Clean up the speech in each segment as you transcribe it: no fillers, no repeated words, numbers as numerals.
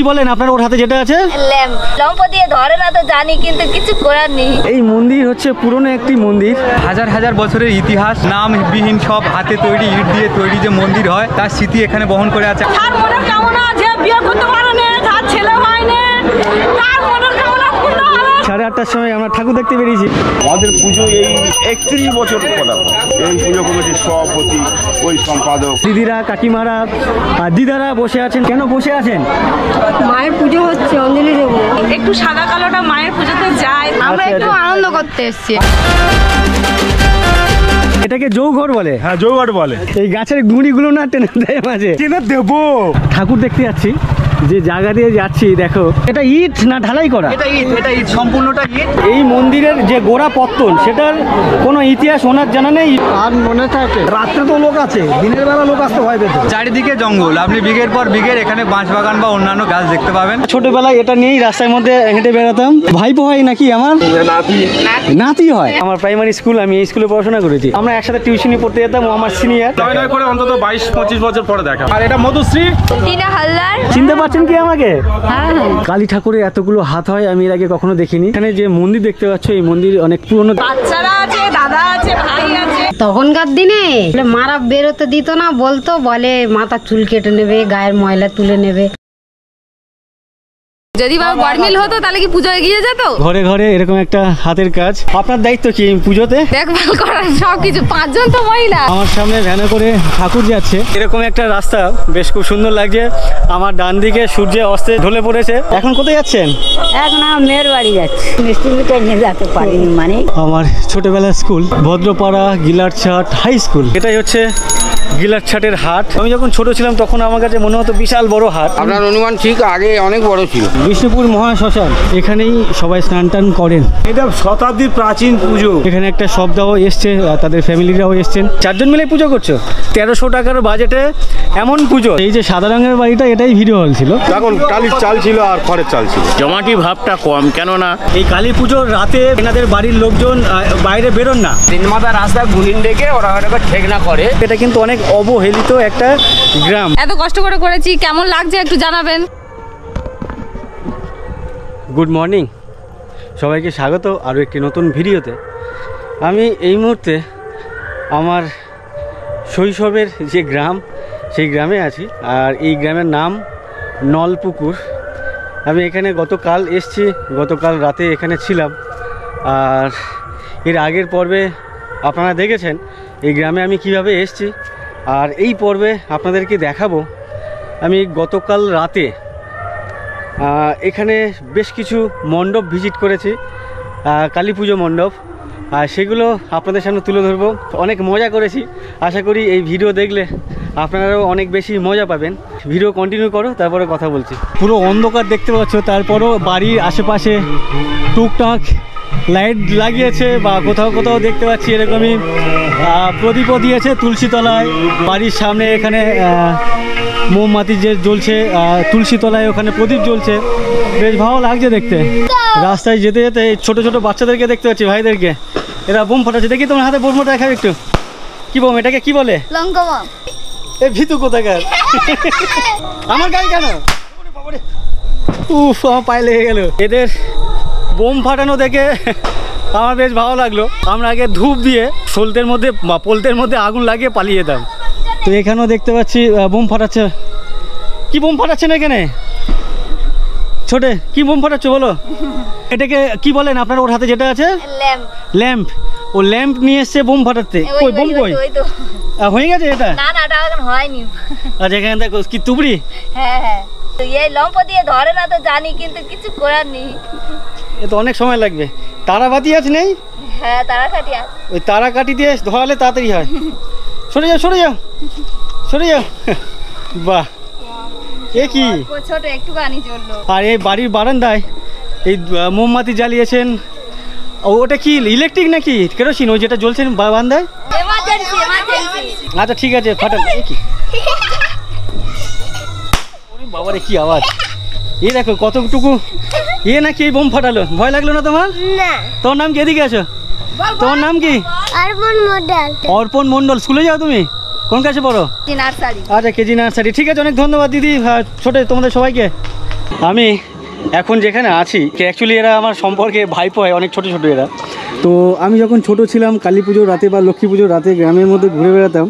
কি বলেন আপনার ওর হাতে যেটা আছে? ল্যাম্প। লম্প দিয়ে ধরে না তো জানি, কিন্তু কিছু করার নেই। এই মন্দির হচ্ছে পুরনো একটি মন্দির, হাজার হাজার বছরের ইতিহাস, নামবিহীন সব হাতে তৈরি ইট দিয়ে তৈরি যে মন্দির হয় তার স্মৃতি এখানে বহন করে আছে। তার মনের কামনা যে বিয়ে করতে পারে না, যার ছেলে হয় না, তার মনের কামনা পূর্ণ হবে। 8:30টার সময় আমরা ঠাকুর দেখতে বেরিয়েছি। আমাদের পুজো এই 31 বছর করা, এই পুজো কমিটির সভাপতি, ওই সম্পাদক। দিদিরা, কাকিমারা আর দিদারা বসে আছেন। কেন বসে আছেন? মায়ের পুজো হচ্ছে, অঞ্জলি দেবো। একটু সাদা কালোটা মায়ের পুজোতে যায়, আমরা একটু আনন্দ করতে এসেছি। এটাকে জৌঘর বলে। হ্যাঁ, জৌঘর বলে। এই গাছের গুঁড়িগুলো না টেনে দেয় মাঝে। কিনে দেবো। ঠাকুর দেখতে যাচ্ছি, যে জায়গা দিয়ে যাচ্ছি দেখো, এটা ইট না ঢালাই করা? এটা ইট, সম্পূর্ণটা ইট। এই মন্দিরের যে গোড়া পত্তন, সেটার কোনো ইতিহাস ওনার জানা নেই। আর মনে থাকে রাত্রে তো লোক আছে, দিনের বেলা লোক আসতে ভয় পেত। চারিদিকে জঙ্গল, আপনি বিঘের পর বিঘের এখানে বাঁশ বাগান বা অন্যান্য গাছ দেখতে পাবেন। ছোটবেলায় এটা নিয়েই রাস্তার মধ্যে হেঁটে বেড়াতাম। ভাইপো হয় নাকি আমার? নাতি হয়। আমার প্রাইমারি স্কুল, আমি এই স্কুলে পড়াশোনা করেছি। আমরা একসাথে টিউশনি পড়তে যেতাম, ও আমার সিনিয়র। নয় করে অন্তত 22-25 বছর পরে দেখা। আর এটা মধুশ্রী। টিনা হালদার। চিনতে পারছেন কি আমাকে? হ্যাঁ। কালী ঠাকুরের এতগুলো হাত হয় আমি এর আগে কখনো দেখিনি। এখানে যে মন্দির দেখতে পাচ্ছ, এই মন্দির অনেক পুরনো। বাচ্চারা আছে, দাদা আছে, ভাই আছে। তখনকার দিনে মারা বেরোতে দিত না, বলতো বলে মাথা চুল কেটে নেবে, গায়ের ময়লা তুলে নেবে। যদি গরমিল হতো তাহলে কি পুজো এগিয়ে যেত? ঘরে ঘরে এরকম একটা হাতের কাজ। আপনার দায়িত্ব কি পুজোতে? দেখভাল করার সবকিছু। 5 জন তো মহিলা। আমার সামনে ভ্যানে করে ঠাকুর যাচ্ছে, এরকম একটা রাস্তা বেশ খুব সুন্দর লাগছে। আমার ডান দিকে সূর্যে অস্তে ঢলে পড়েছে। এখন কোথায় যাচ্ছেন? এখন আমার মেয়ের বাড়ি যাচ্ছে, মিষ্টি নিয়ে যেতে পারিনি। মানে আমার ছোটবেলার স্কুল ভদ্রপাড়া গিলারছাট হাই স্কুল। এটাই হচ্ছে গিলারছাটের হাট। আমি যখন ছোট ছিলাম তখন আমার কাছে মনে হতো বিশাল বড় হাট। আপনার অনুমান ঠিক, আগে অনেক বড় ছিল। বিষ্ণুপুর মহাশ্মশান, এখানেই সবাই স্নান টান করেন। এটা শতাব্দীর প্রাচীন পুজো। এখানে একটা শব্দও এসছে, তাদের ফ্যামিলিরাও এসছেন। 4 জন মিলে পুজো করছো। 1300 টাকার বাজেটে এমন পুজো। এই যে সাদা রঙের বাড়িটা, এটাই ভিডিও হল ছিল। তখন টালির চাল ছিল আর খড়ের চাল ছিল। জমাটি ভাবটা কম, কেননা এই কালী পুজোর রাতে এনাদের বাড়ির লোকজন বাইরে বেরোন না। 3 মাথা রাস্তা গুলিন ডেকে ওরা ওটাকে ঠেকনা করে। এটা কিন্তু অনেক অবহেলিত একটা গ্রাম। এত কষ্ট করে করেছি, কেমন লাগছে একটু জানাবেন। গুড মর্নিং, সবাইকে স্বাগত আরও একটি নতুন ভিডিওতে। আমি এই মুহূর্তে আমার শৈশবের যে গ্রাম, সেই গ্রামে আছি। আর এই গ্রামের নাম নলপুকুর। আমি এখানে গতকাল এসেছি, গতকাল রাতে এখানে ছিলাম। আর এর আগের পর্বে আপনারা দেখেছেন এই গ্রামে আমি কিভাবে এসেছি। আর এই পর্বে আপনাদেরকে দেখাবো আমি গতকাল রাতে এখানে বেশ কিছু মণ্ডপ ভিজিট করেছি, কালী পুজো মণ্ডপ। আর সেগুলো আপনাদের সামনে তুলে ধরবো। অনেক মজা করেছি, আশা করি এই ভিডিও দেখলে আপনারাও অনেক বেশি মজা পাবেন। ভিডিও কন্টিনিউ করো, তারপরে কথা বলছি। পুরো অন্ধকার দেখতে পাচ্ছ, তারপরও বাড়ির আশেপাশে টুকটাক লাইট লাগিয়েছে, বা কোথাও কোথাও দেখতে পাচ্ছি এরকমই প্রদীপও দিয়েছে তুলসী তলায়। বাড়ির সামনে এখানে মোমবাতি যে জ্বলছে, তুলসী তলায় ওখানে প্রদীপ জ্বলছে, বেশ ভালো লাগছে দেখতে। রাস্তায় যেতে যেতে ছোট ছোট বাচ্চাদেরকে দেখতে পাচ্ছি, ভাইদেরকে, এরা বোম ফাটাচ্ছে। দেখি তোমার হাতে বোম ফাটা দেখাবে একটু। কি বোম এটাকে কি বলে? লঙ্কা বোম। এ ভিতু কোথাকার? আমার গাড়ি কেন? উফ, আমার পায়ে লেগে গেল। এদের বোম ফাটানো দেখে আমার বেশ ভালো লাগলো। আমরা আগে ধূপ দিয়ে পোলতের মধ্যে আগুন লাগিয়ে পালিয়ে যেতাম। তো এখানেও দেখতে পাচ্ছি বোম ফাটাচ্ছে। কি বোম ফাটাচ্ছেন এখানে? ছোটে কি বোম ফাটাচ্ছ বলো? এটাকে কি বলেন আপনার ওর হাতে যেটা আছে? ল্যাম্প। ল্যাম্প। ও ল্যাম্প নিয়ে এসছে বোম ফাটাতে। কই বোম কই? হয়ে গেছে এটা? না না, এটা এখন হয়নি। আচ্ছা, এখানে দেখো কি তুবড়ি। হ্যাঁ হ্যাঁ, এই লম্প দিয়ে ধরে না তো জানি, কিন্তু কিছু করার নেই। এ তো অনেক সময় লাগবে। তারাবাতি আছে নেই? হ্যাঁ, তারাকাঠি আছে। ওই তারাকাঠি দিয়ে ধরালে তাড়াতাড়ি হয়। সরে যাও সরে যাও সরে যাও। বাহ, এ কি ছোট একটুখানি চললো। আর এই বাড়ির বারান্দায় এই মোমবাতি জ্বালিয়েছেন। ওটা কি ইলেকট্রিক নাকি কেরোসিন? ওই যেটা জ্বলছেন বারান্দায়? Emergency emergency. আচ্ছা ঠিক আছে, ফাটান। কি বাবারে কি আওয়াজ! এ দেখো কতটুকু এ নাকি এই বোম ফাটালো। ভয় লাগলো না তোমার? না। তোমার নাম কি? এদিকে আসো। তোমার নাম কি? অর্পণ মণ্ডল। অর্পণ মণ্ডল। স্কুলে যাও তুমি? কোন ক্লাসে পড়ো? নার্সারি। আচ্ছা, কেজি নার্সারি। ঠিক আছে, অনেক ধন্যবাদ দিদি। ছোট তোমাদের সবাইকে। আমি এখন যেখানে আছি অ্যাকচুয়ালি এরা আমার সম্পর্কে ভাইপো হয়, অনেক ছোটো ছোটো এরা। তো আমি যখন ছোট ছিলাম কালী পুজোর রাতে বা লক্ষ্মী পুজোর রাতে গ্রামের মধ্যে ঘুরে বেড়াতাম।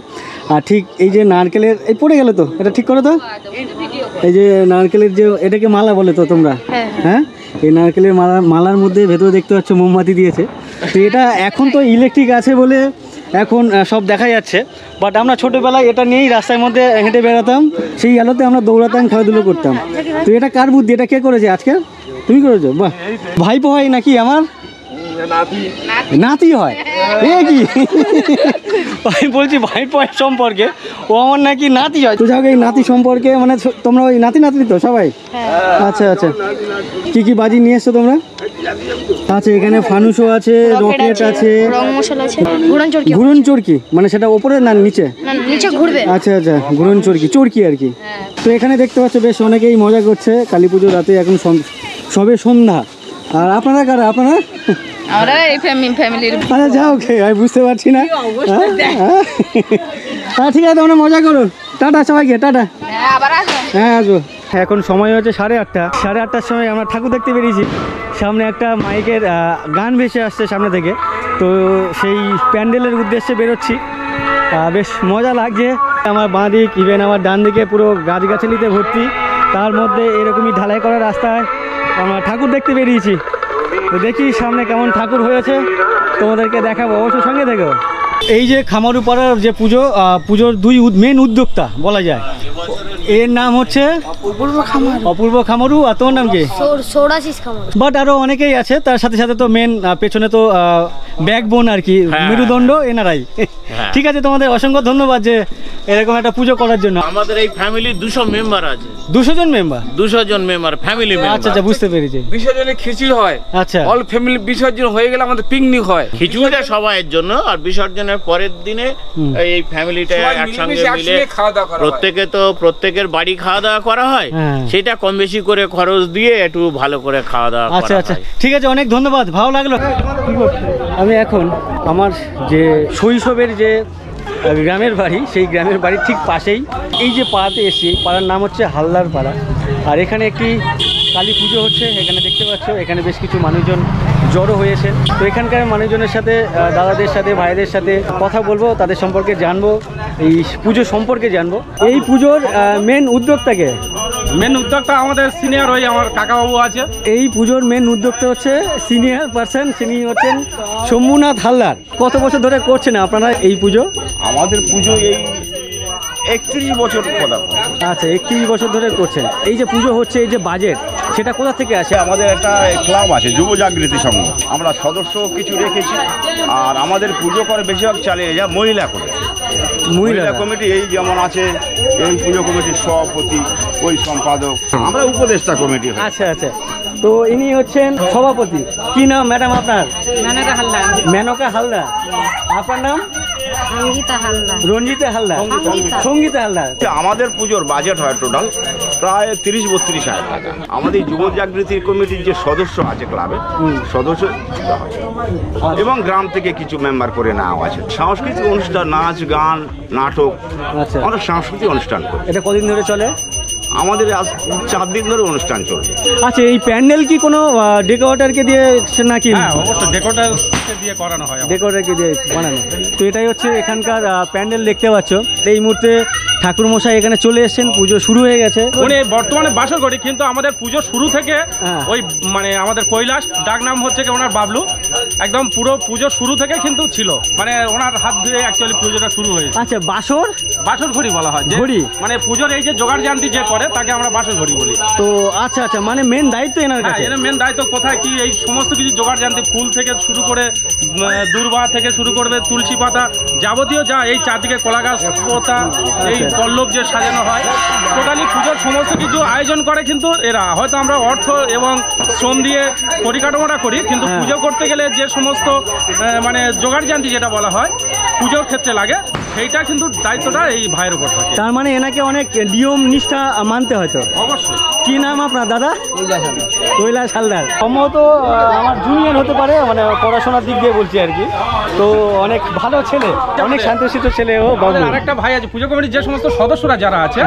আর ঠিক এই যে নারকেলের এই পড়ে গেল তো, এটা ঠিক করো তো, এই যে নারকেলের যে এটাকে মালা বলে তো তোমরা, হ্যাঁ এই নারকেলের মালার মধ্যে ভেতরে দেখতে পাচ্ছ মোমবাতি দিয়েছে। তো এটা এখন তো ইলেকট্রিক আছে বলে এখন সব দেখা যাচ্ছে, বাট আমরা ছোটোবেলায় এটা নিয়েই রাস্তার মধ্যে হেঁটে বেড়াতাম, সেই আলোতে আমরা দৌড়াতাম, খেলাধুলো করতাম। তো এটা কার বুদ্ধি, এটা কে করেছে আজকে? তুমি করেছো? বাহ, ভাইপো হয় নাকি আমার? নাতি হয়? এ কি আমি বলছি ভাইপো সম্পর্কে, ও আমার নাকি নাতি হয়। তো যাও এই নাতি সম্পর্কে, মানে তোমরা ওই নাতি তো সবাই? আচ্ছা আচ্ছা, কি বাজি নিয়ে এসছো তোমরা? আচ্ছা, এখানে ফানুসও আছে, রকেট আছে, ঘুরন চরকি, মানে সেটা ওপরে না নিচে? নিচে ঘুরবে। আচ্ছা আচ্ছা, ঘুরন চরকি আর কি। তো এখানে দেখতে পাচ্ছ বেশ অনেকেই মজা করছে কালী পুজোর রাতে, এখন সবে সন্ধ্যা। আর আপনারা কারা? আপনারা? আমরা এই ফ্যামিলির। আচ্ছা যাও, আমি বুঝতে পারছি না। হ্যাঁ ঠিক আছে, তোমরা মজা করো। টাটা সবাইকে, টাটা। হ্যাঁ আসবো। এখন সময় হচ্ছে 8:30। 8:30টার সময় আমরা ঠাকুর দেখতে বেরিয়েছি। সামনে একটা মাইকের গান ভেসে আসছে সামনে থেকে, তো সেই প্যান্ডেলের উদ্দেশ্যে বেরোচ্ছি। বেশ মজা লাগছে। আমার বাঁ দিক ইভেন আমার ডান দিকে পুরো গাছগাছালিতে ভর্তি, তার মধ্যে এরকমই ঢালাই করা রাস্তায় আমরা ঠাকুর দেখতে বেরিয়েছি। তো দেখি সামনে কেমন ঠাকুর হয়েছে, তোমাদেরকে দেখাবো, অবশ্যই সঙ্গে থেকো। এই যে খামারুপাড়ার যে পুজোর দুই মেন উদ্যোক্তা বলা যায়, এর নাম হচ্ছে অপূর্ব খামারু। আর তোমার নাম কি? বাট আরো অনেকেই আছে, তার সাথে সাথে তো মেন পেছনে তো ব্যাকবোন আর কি, মেরুদণ্ড এনারাই। ঠিক আছে, তোমাদের অসংখ্য ধন্যবাদ যে এরকম একটা পুজো করার জন্য। আমাদের এই ফ্যামিলির 200 মেম্বার আছে। 200 জন মেম্বার? 200 জন মেম্বার, ফ্যামিলি মেম্বার। আচ্ছা আচ্ছা, বুঝতে পেরেছি। বিসর্জনে খিচুড়ি হয়। আচ্ছা, অল ফ্যামিলি বিসর্জন হয়ে গেলে আমাদের পিকনিক হয়। খিচুড়িটা সবাইয়ের জন্য, আর বিসর্জনের পরের দিনে এই ফ্যামিলিটা একসঙ্গে মিলে প্রত্যেকের বাড়ি খাওয়া দাওয়া করা হয়। সেটা কম বেশি করে খরচ দিয়ে একটু ভালো করে খাওয়া দাওয়া। আচ্ছা আচ্ছা, ঠিক আছে, অনেক ধন্যবাদ, ভালো লাগলো। আমি এখন আমার যে শৈশবের যে গ্রামের বাড়ি, সেই গ্রামের বাড়ির ঠিক পাশেই এই যে পাড়াতে এসেছি, পাড়ার নাম হচ্ছে হালদার পাড়া। আর এখানে একটি কালী পুজো হচ্ছে, এখানে দেখতে পাচ্ছ এখানে বেশ কিছু মানুষজন জড়ো হয়েছে। তো এখানকার মানুষজনের সাথে, দাদাদের সাথে, ভাইদের সাথে কথা বলবো, তাদের সম্পর্কে জানবো, এই পুজো সম্পর্কে জানবো। এই পুজোর মেন উদ্যোক্তাকে? মেন উদ্যোক্তা আমাদের সিনিয়র ওই আমার কাকাবাবু আছে। এই পুজোর মেন উদ্যোক্তা হচ্ছে সিনিয়র পার্সন, তিনি হচ্ছেন শম্ভুনাথ হালদার। কত বছর ধরে করছেন আপনারা এই পুজো? আমাদের পুজো এই 31 বছর পদার্পণ। আচ্ছা, 31 বছর ধরে করছেন। এই যে পুজো হচ্ছে, এই যে বাজেট, সেটা কোথা থেকে আসে? আমাদের একটা ক্লাব আছে, যুব জাগৃতি সংঘ, আমরা সদস্য কিছু রেখেছি। আর আমাদের পুজো করে বেশিরভাগ চালিয়ে যা মহিলা করে। মহিলা কমিটি এই যেমন আছে, এই পুজো কমিটির সভাপতি, ওই সম্পাদক, আমরা উপদেষ্টা কমিটি। আচ্ছা আচ্ছা, তো ইনি হচ্ছেন সভাপতি। কি নাম ম্যাডাম আপনার? মেনকা হালদার। মেনকা হালদার। আপনার নাম? সঙ্গীতা হালদার। রঞ্জিতা হালদার। সঙ্গীতা হালদার। আমাদের পুজোর বাজেট হয় টোটাল প্রায় 30-32 হাজার টাকা। আমাদের যুব জাগৃতি কমিটির যে সদস্য আছে ক্লাবের সদস্য এবং গ্রাম থেকে কিছু মেম্বার করে নেওয়া আছে। সাংস্কৃতিক অনুষ্ঠান, নাচ গান, নাটক, আমরা সাংস্কৃতিক অনুষ্ঠান করি। এটা কদিন ধরে চলে? আমাদের 4 দিন ধরে অনুষ্ঠান চলছে। আচ্ছা, এই প্যান্ডেল কি কোনো ডেকোরেটরকে দিয়ে নাকি? অবশ্যই ডেকোরেটরকে দিয়ে করানো হয়। ডেকোরেটরকে দিয়ে বানানো। তো এটাই হচ্ছে এখানকার প্যান্ডেল দেখতে পাচ্ছ। এই মুহূর্তে ঠাকুর মশাই এখানে চলে এসেছেন, পুজো শুরু হয়ে গেছে। উনি বর্তমানে বাসর করি, কিন্তু আমাদের পুজো শুরু থেকে ওই মানে আমাদের কৈলাস, ডাক নাম হচ্ছে ওনার বাবলু, একদম পুরো পুজো শুরু থেকে কিন্তু ছিল, মানে ওনার হাত ধরে অ্যাকচুয়ালি পুজোটা শুরু হয়েছে। আচ্ছা, বাসর ঘড়ি বলা হয়। ঘড়ি মানে পুজোর এই যে জোগাড় জান্তি যে করে তাকে আমরা বাসর ঘড়ি বলি। তো আচ্ছা আচ্ছা, মানে মেন দায়িত্ব এনার কাছে? এর মেন দায়িত্ব কোথায় কি, এই সমস্ত কিছু জোগাড় জান্তি, ফুল থেকে শুরু করে দূর্বা থেকে শুরু করবে, তুলসী পাতা, যাবতীয় যা এই চারদিকে কলা গাছ পোতা, এই পল্লব যে সাজানো হয়, টোটালি পুজোর সমস্ত কিছু আয়োজন করে কিন্তু এরা। হয়তো আমরা অর্থ এবং শ্রম দিয়ে পরিকাঠামোটা করি, কিন্তু পুজো করতে গেলে যে সমস্ত মানে জোগাড় জান্তি যেটা বলা হয় পুজোর ক্ষেত্রে লাগে, সেইটা কিন্তু দায়িত্বটা এই ভাইয়ের উপর থাকে। তার মানে এনাকে অনেক নিয়ম নিষ্ঠা মানতে হয়তো। অবশ্যই। কি নাম আপনার দাদা? কৈলাস হালদার। সম্ভবত আমার জুনিয়র হতে পারে, মানে পড়াশোনার দিক দিয়ে বলছি আর কি। তো অনেক ভালো ছেলে, অনেক শান্তশিষ্ট ছেলে। ও বাবু, আরেকটা ভাই আছে পুজো কমিটির যে সমস্ত সদস্যরা যারা আছে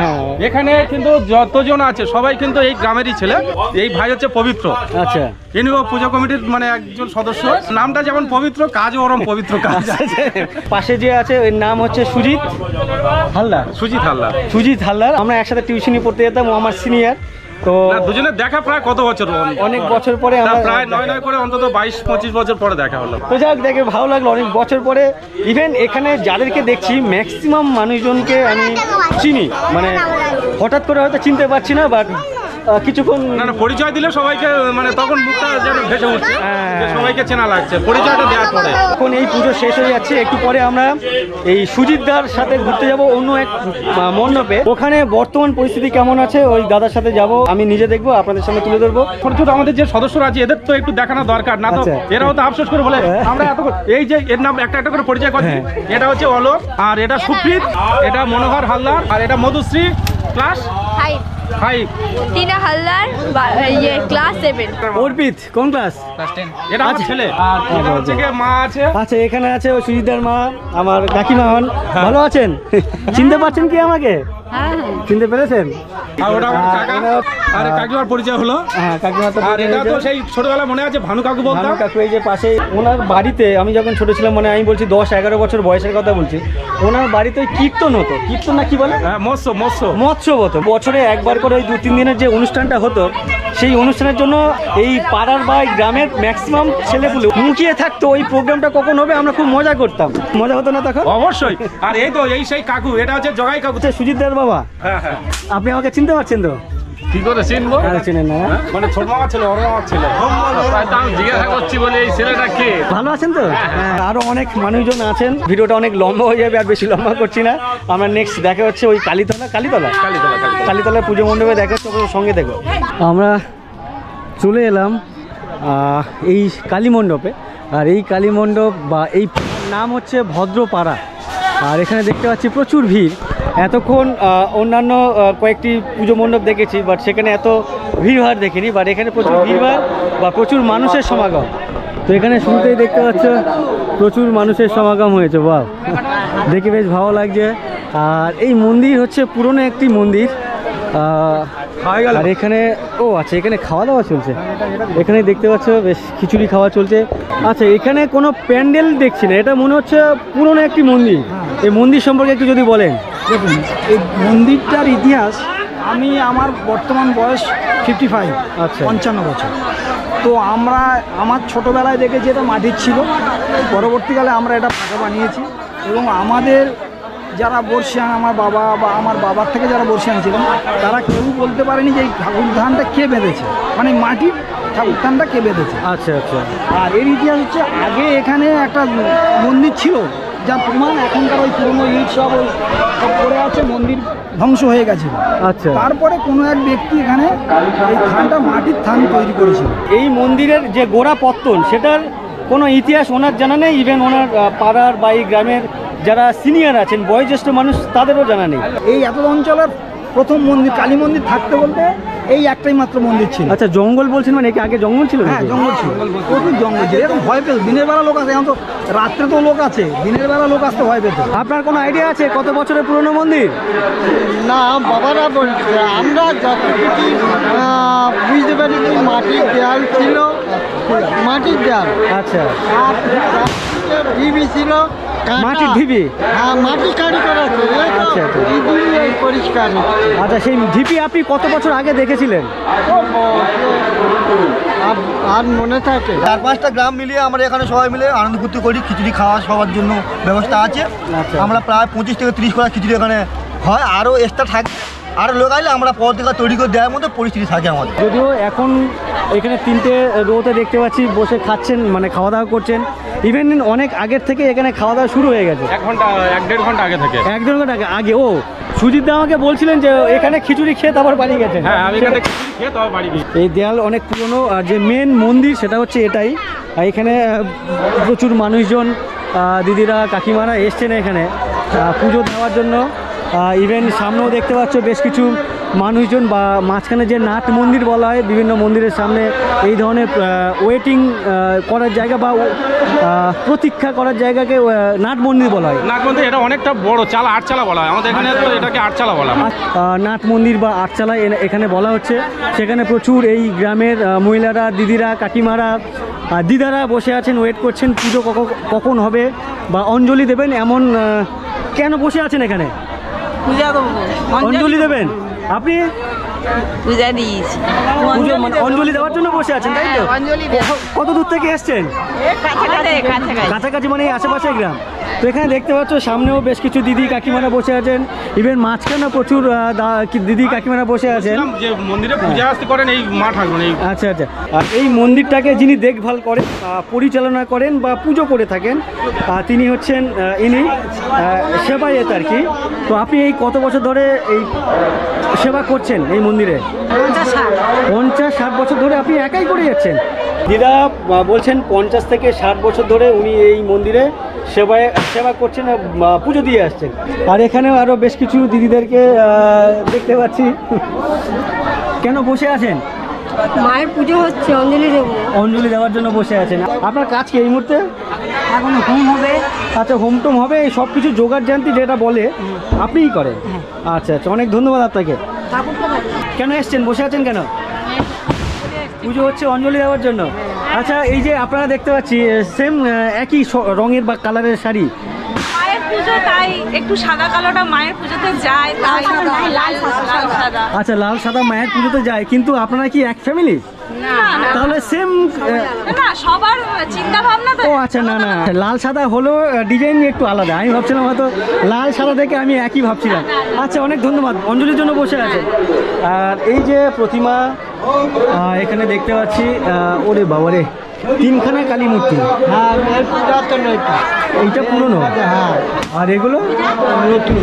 এখানে কিন্তু যতজন আছে সবাই কিন্তু এই গ্রামেরই ছেলে। এই ভাই হচ্ছে পবিত্র। আচ্ছা, ইনিও পুজো কমিটির মানে একজন সদস্য। নামটা যেমন পবিত্র, কাজও ওরম পবিত্র কাজ। পাশে যে আছে ওর নাম হচ্ছে সুজিত হালদার। সুজিত হালদার। সুজিত হালদার। আমরা একসাথে টিউশনি পড়তে যেতাম, ও আমার সিনিয়র। তো দুজনের দেখা প্রায় কত বছর? অনেক বছর পরে, প্রায় নয় করে অন্তত 22-25 বছর পরে দেখা হলো। তো যাক, দেখে ভালো লাগলো অনেক বছর পরে। ইভেন এখানে যাদেরকে দেখছি ম্যাক্সিমাম মানুষজনকে আমি চিনি, মানে হঠাৎ করে হয়তো চিনতে পারছি না, বাট কিছুক্ষণ পরিচয় দিলে সবাইকে মানে তখন মুখটা যেন ভেসে উঠছে, সবাইকে চেনা লাগছে পরিচয়টা দেওয়ার পরে। এখন এই পুজো শেষ হয়ে যাচ্ছে, একটু পরে আমরা এই সুজিতদার সাথে ঘুরতে যাব অন্য এক মণ্ডপে। ওখানে বর্তমান পরিস্থিতি কেমন আছে ওই দাদার সাথে যাব, আমি নিজে দেখবো, আপনাদের সামনে তুলে ধরবো। ছোট ছোট আমাদের যে সদস্যরা আছে এদের তো একটু দেখানো দরকার না, তো এরাও তো আফসোস করে বলে আমরা এত। এই যে এর নাম একটা একটা করে পরিচয় করছি। এটা হচ্ছে অলোক, আর এটা সুপ্রীত, এটা মনোহর হালদার, আর এটা মধুশ্রী ক্লাস 5, টিনা হালদার ক্লাস 7। অর্পিত কোন ক্লাস? ক্লাস 10। এটা আমার ছেলে। আর এটা হচ্ছে কি মা আছে। আচ্ছা, এখানে আছে ওই সুজিতদার মা, আমার কাকিমা হন। ভালো আছেন? চিনতে পারছেন কি আমাকে? চিনতে পেরেছেন? আর ওটা আমার কাকা, আর কাকিমার পরিচয় হলো। হ্যাঁ, কাকিমা তো। আর এটা তো সেই ছোটবেলা মনে আছে ভানু কাকু বলতাম। ভানু কাকু এই যে পাশে ওনার বাড়িতে আমি যখন ছোট ছিলাম, মানে আমি বলছি 10-11 বছর বয়সের কথা বলছি, ওনার বাড়িতে কীর্তন হতো। কীর্তন না কি বলে? মৎস্য হতো। বছরে একবার করে ওই 2-3 দিনের যে অনুষ্ঠানটা হতো, সেই অনুষ্ঠানের জন্য এই পাড়ার বা গ্রামের ম্যাক্সিমাম ছেলেগুলো মুখিয়ে থাকতো ওই প্রোগ্রামটা কখন হবে। আমরা খুব মজা করতাম, মজা হতো না তখন? অবশ্যই। আর এই তো এই সেই কাকু, এটা হচ্ছে জগাই কাকু, সুজিতদার বাবা। হ্যাঁ হ্যাঁ। আপনি আমাকে চিনতে পারছেন তো? কি করে চিনবো? চিনেন না? মানে ছোট মামা ছিল, ওর মামা ছিল। আমি জিজ্ঞাসা করছি বলে এই ছেলেটা কে। ভালো আছেন তো? হ্যাঁ, আরো অনেক মানুষজন আছেন। ভিডিওটা অনেক লম্বা হয়ে যাবে, আর বেশি লম্বা করছি না। আমরা নেক্সট দেখা হচ্ছে ওই কালীতলা পুজো মণ্ডপে দেখা হচ্ছে, ওর সঙ্গে দেখো। আমরা চলে এলাম এই কালী মণ্ডপে। আর এই কালী মণ্ডপ বা এই নাম হচ্ছে ভদ্রপাড়া। আর এখানে দেখতে পাচ্ছি প্রচুর ভিড়। এতক্ষণ অন্যান্য কয়েকটি পুজো মণ্ডপ দেখেছি, বাট সেখানে এত ভিড়ভাড় দেখিনি। বাট এখানে প্রচুর ভিড়ভাড় বা প্রচুর মানুষের সমাগম। তো এখানে শুরুতেই দেখতে পাচ্ছ প্রচুর মানুষের সমাগম হয়েছে। বাহ, দেখে বেশ ভালো লাগছে। আর এই মন্দির হচ্ছে পুরনো একটি মন্দির। আর এখানে আচ্ছা, এখানে খাওয়া দাওয়া চলছে। এখানে দেখতে পাচ্ছ বেশ খিচুড়ি খাওয়া চলছে। আচ্ছা, এখানে কোনো প্যান্ডেল দেখছি না, এটা মনে হচ্ছে পুরনো একটি মন্দির। এই মন্দির সম্পর্কে একটু যদি বলেন। দেখুন, এই মন্দিরটার ইতিহাস, আমার বর্তমান বয়স 55, আচ্ছা, 55 বছর। তো আমার ছোটোবেলায় দেখেছি এটা মাটির ছিল, পরবর্তীকালে আমরা এটা ফাঁকা বানিয়েছি। এবং আমাদের যারা বর্ষিয়ান, আমার বাবা বা আমার বাবার থেকে যারা বর্ষিয়ান ছিলেন, তারা কেউ বলতে পারেনি যে এই ঠাকুর ধানটা কে বেঁধেছে, মানে মাটির ঠাকুর ধানটা কে বেঁধেছে। আচ্ছা আচ্ছা। আর এর ইতিহাস হচ্ছে, আগে এখানে একটা মন্দির ছিল, যার প্রমাণ এখনকার ওই পুরনো ইট সব পড়ে আছে, মন্দির ধ্বংস হয়ে গেছিল। আচ্ছা, তারপরে কোনো এক ব্যক্তি এখানে এই থানটা মাটির থান তৈরি করেছিল। এই মন্দিরের যে গোড়া পত্তন, সেটার কোনো ইতিহাস ওনার জানা নেই। ইভেন ওনার পাড়ার বা এই গ্রামের যারা সিনিয়র আছেন, বয়োজ্যেষ্ঠ মানুষ, তাদেরও জানা নেই। এই এত অঞ্চলের প্রথম মন্দির, কালী মন্দির থাকতে বলতে এই একটাই মাত্র মন্দির ছিল। আচ্ছা, জঙ্গল বলছেন মানে কি আগে জঙ্গল ছিল? হ্যাঁ, জঙ্গল ছিল, প্রচুর জঙ্গল ছিল। এরকম ভয় পেত, দিনের বেলা লোক আসে, এখন তো রাত্রে তো লোক আছে, দিনের বেলা লোক আসতে ভয় পেত। আপনার কোনো আইডিয়া আছে কত বছরের পুরনো মন্দির? না, বাবারা বলছে, আমরা যতটুকু বুঝতে পারি মাটির দেয়াল ছিল, মাটির দেয়াল। আচ্ছা, আর ঢিবি ছিল, মাটির ঢিবি। হ্যাঁ, মাটি কারি করা ছিল। আচ্ছা, পরিষ্কার। আচ্ছা, সেই ঢিপি আপনি কত বছর আগে দেখেছিলেন? আর মনে থাকে 4-5টা গ্রাম মিলিয়ে আমরা এখানে সবাই মিলে আনন্দ ফুর্তি করি। খিচুড়ি খাওয়া সবার জন্য ব্যবস্থা আছে। আমরা প্রায় 25 থেকে 30 করা খিচুড়ি এখানে হয়, আরও এক্সট্রা থাকে। আরও লোক আইলে আমরা পর থেকে তৈরি করে দেওয়ার মতো পরিস্থিতি থাকে আমাদের। যদিও এখন এখানে 3টে রোতে দেখতে পাচ্ছি বসে খাচ্ছেন, মানে খাওয়া দাওয়া করছেন। ইভেন অনেক আগের থেকে এখানে খাওয়া দাওয়া শুরু হয়ে গেছে। 1-1.5 ঘন্টা আগে থেকে। 1-1.5 ঘন্টা আগে। সুজিত দা আমাকে বলছিলেন যে এখানে খিচুড়ি খেয়ে তারপর বাড়ি গেছেন। হ্যাঁ, আমি এখানে খিচুড়ি খেয়ে তারপর বাড়ি গেছি। এই দেয়াল অনেক পুরনো, আর যে মেন মন্দির সেটা হচ্ছে এটাই। আর এখানে প্রচুর মানুষজন, দিদিরা কাকিমারা এসছেন এখানে পুজো দেওয়ার জন্য। ইভেন সামনেও দেখতে পাচ্ছ বেশ কিছু মানুষজন, বা মাঝখানে যে নাট মন্দির বলা হয়, বিভিন্ন মন্দিরের সামনে এই ধরনের ওয়েটিং করার জায়গা বা প্রতীক্ষা করার জায়গাকে নাট মন্দির বলা হয়। নাট মন্দির এটা অনেকটা বড় চালা, আটচালা বলা হয় আমাদের এখানে, তো এটাকে আটচালা বলা হয়। নাট মন্দির বা আটচালা এখানে বলা হচ্ছে। সেখানে প্রচুর এই গ্রামের মহিলারা, দিদিরা, কাকিমারা, দিদারা বসে আছেন, ওয়েট করছেন পুজো কখন হবে বা অঞ্জলি দেবেন। এমন কেন বসে আছেন এখানে? পূজা দেবো, অঞ্জলি দেবেন আপনি? পূজা দিয়েছি, অঞ্জলি দেওয়ার জন্য বসে আছেন, তাই তো? কত দূর থেকে এসছেন? কাছাকাছি, মানে আশেপাশে গ্রাম। তো এখানে দেখতে পাচ্ছ সামনেও বেশ কিছু দিদি কাকিমারা বসে আছেন, ইভেন মাঝখানে প্রচুর দিদি কাকিমারা বসে আছেন। যে মন্দিরে পূজা করেন এই মাঠ আসবেন। আচ্ছা আচ্ছা। আর এই মন্দিরটাকে যিনি দেখভাল করেন, পরিচালনা করেন বা পুজো করে থাকেন, তিনি হচ্ছেন ইনি সেবায়েত আর কি। তো আপনি এই কত বছর ধরে এই সেবা করছেন এই মন্দিরে? 50-60 বছর ধরে আপনি একাই করে যাচ্ছেন? দিদা বলছেন 50 থেকে 60 বছর ধরে উনি এই মন্দিরে সেবা করছেন, পুজো দিয়ে আসছেন। আর এখানেও আরও বেশ কিছু দিদিদেরকে দেখতে পাচ্ছি। কেন বসে আছেন? মায়ের পুজো হচ্ছে, অঞ্জলি দেবো। অঞ্জলি দেওয়ার জন্য বসে আছেন। আপনার কাজ কি এই মুহূর্তে? এখন হোম হবে। আচ্ছা, হোম টোম হবে, এই সব কিছু জোগাড় জানতি যেটা বলে আপনিই করেন? আচ্ছা আচ্ছা, অনেক ধন্যবাদ আপনাকে। কেন এসছেন, বসে আছেন কেন? পুজো হচ্ছে, অঞ্জলি দেওয়ার জন্য। আচ্ছা, এই যে আপনারা দেখতে পাচ্ছি সেম একই রঙের বা কালারের শাড়ি। মায়ের পুজো, তাই একটু সাদা কালোটা মায়ের পুজোতে যায়, তাই লাল সাদা। আচ্ছা, লাল সাদা মায়ের পুজোতে যায়, কিন্তু আপনারা কি এক ফ্যামিলি? তাহলে সেম না, সবার চিন্তা ভাবনা তো। ও আচ্ছা, না না, লাল সাদা হলো ডিজাইন একটু আলাদা। আমি ভাবছিলাম হয়তো লাল সাদা দেখে আমি একই ভাবছিলাম। আচ্ছা, অনেক ধন্যবাদ। অঞ্জলির জন্য বসে আছে। আর এই যে প্রতিমা এখানে দেখতে পাচ্ছি, ওরে বাবারে, 3খানা কালী মূর্তি। হ্যাঁ, এইটা পুরনো, আর এগুলো নতুন।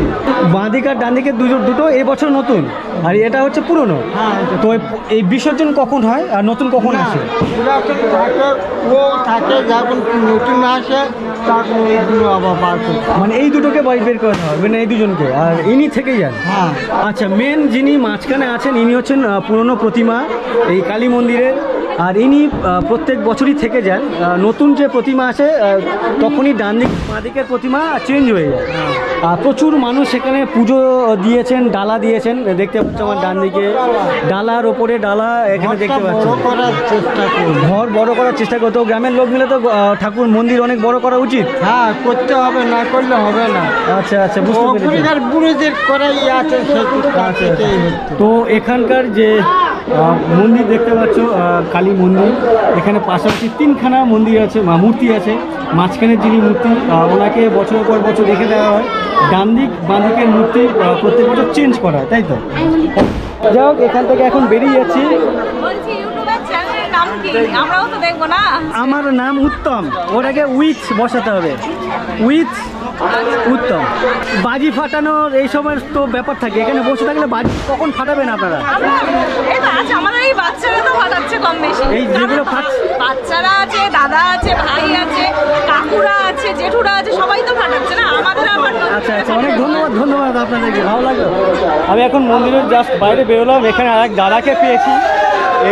বাঁদিক আর ডান দিকে দুটো এবছর নতুন, আর এটা হচ্ছে পুরনো। তো এই বিসর্জন কখন হয় আর নতুন কখন আসে? থাকে যখন নতুন আসে তখন এইগুলো আবার বার করতে, মানে এই দুটোকে বের করা হয়, মানে এই দুজনকে, আর ইনি থেকেই যান। হ্যাঁ। আচ্ছা, মেন যিনি মাঝখানে আছেন ইনি হচ্ছেন পুরনো প্রতিমা এই কালী মন্দিরের, আর ইনি প্রত্যেক বছরই থেকে যান। নতুন যে প্রতিমা আসে তখনই ডান দিক বাঁ দিকের প্রতিমা চেঞ্জ হয়ে যায়। প্রচুর মানুষ সেখানে পুজো দিয়েছেন, ডালা দিয়েছেন। দেখতে পাচ্ছ আমার ডান দিকে ডালার ওপরে ডালা, এখানে দেখতে পাচ্ছি ঘর বড় করার চেষ্টা করতো। গ্রামের লোক মিলে তো ঠাকুর মন্দির অনেক বড় করা উচিত। হ্যাঁ, করতে হবে, না করলে হবে না। আচ্ছা আচ্ছা, বুঝতে পেরেছি। বুড়োদের করাই আছে। তো এখানকার যে মন্দির দেখতে পাচ্ছ কালী মন্দির, এখানে পাশাপাশি 3খানা মন্দির আছে, মূর্তি আছে। মাঝখানের যিনি মূর্তি, ওনাকে বছরের পর বছর রেখে দেওয়া হয়। ডান দিক বাঁ দিকের মূর্তি প্রত্যেক বছর চেঞ্জ করা হয়, তাই তো? যাই হোক, এখান থেকে এখন বেরিয়ে যাচ্ছি। আমরাও তো দেখবো না। আমার নাম উত্তম, ওটাকে উইথ বসাতে হবে, উইথ উত্তম। বাজি ফাটানোর এই সময় তো ব্যাপার থাকে, এখানে বসে থাকলে বাজি কখন ফাটাবেন আপনারা? আমাদের এই বাচ্চারা তো ফাটাচ্ছে কম বেশি। এই যেগুলো বাচ্চারা আছে, দাদা আছে, ভাই আছে, কাকুরা আছে, জেঠুরা আছে, সবাই তো ফাটাচ্ছে না, আমাদের আবার। আচ্ছা আচ্ছা, অনেক ধন্যবাদ আপনাদেরকে, ভালো লাগলো। আমি এখন মন্দিরের জাস্ট বাইরে বেরোলাম, এখানে আরেক দাদাকে পেয়েছি।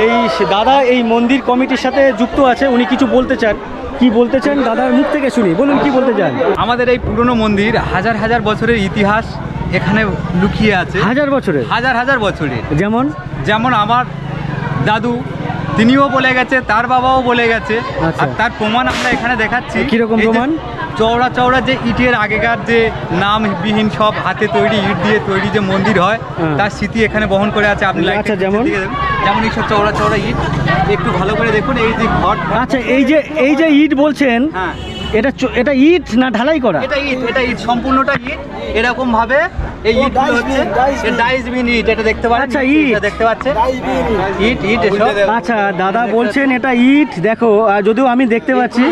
এই দাদা এই মন্দির কমিটির সাথে যুক্ত আছে, উনি কিছু বলতে চান। কি বলতে চান দাদার মুখ থেকে শুনি, বলুন কি বলতে চান? আমাদের এই পুরনো মন্দির হাজার হাজার বছরের ইতিহাস এখানে লুকিয়ে আছে। হাজার বছরের? হাজার বছরের। যেমন আমার দাদু তিনিও বলে গেছে, তার বাবাও বলে গেছে। আর তার প্রমাণ আমরা এখানে দেখাচ্ছি। কিরকম প্রমাণ? চওড়া চওড়া যে ইটের আগেকার যে নামবিহীন সব হাতে তৈরি ইট দিয়ে তৈরি যে মন্দির হয়, তার স্মৃতি এখানে বহন করে আছে। আপনি আচ্ছা, যেমন এইসব চওড়া চওড়া ইট একটু ভালো করে দেখুন। এই যে ঘর, আচ্ছা, এই যে ইট বলছেন, এটা ইট না ঢালাই করা? এটা ইট, সম্পূর্ণটা ইট। এরকম ভাবে এই ইটগুলো হচ্ছে ডাইসবিন ইট, এটা দেখতে পাচ্ছেন? আচ্ছা, ইট দেখতে পাচ্ছেন, ইট এসব। আচ্ছা, দাদা বলছেন এটা ইট। দেখো, যদিও আমি দেখতে পাচ্ছি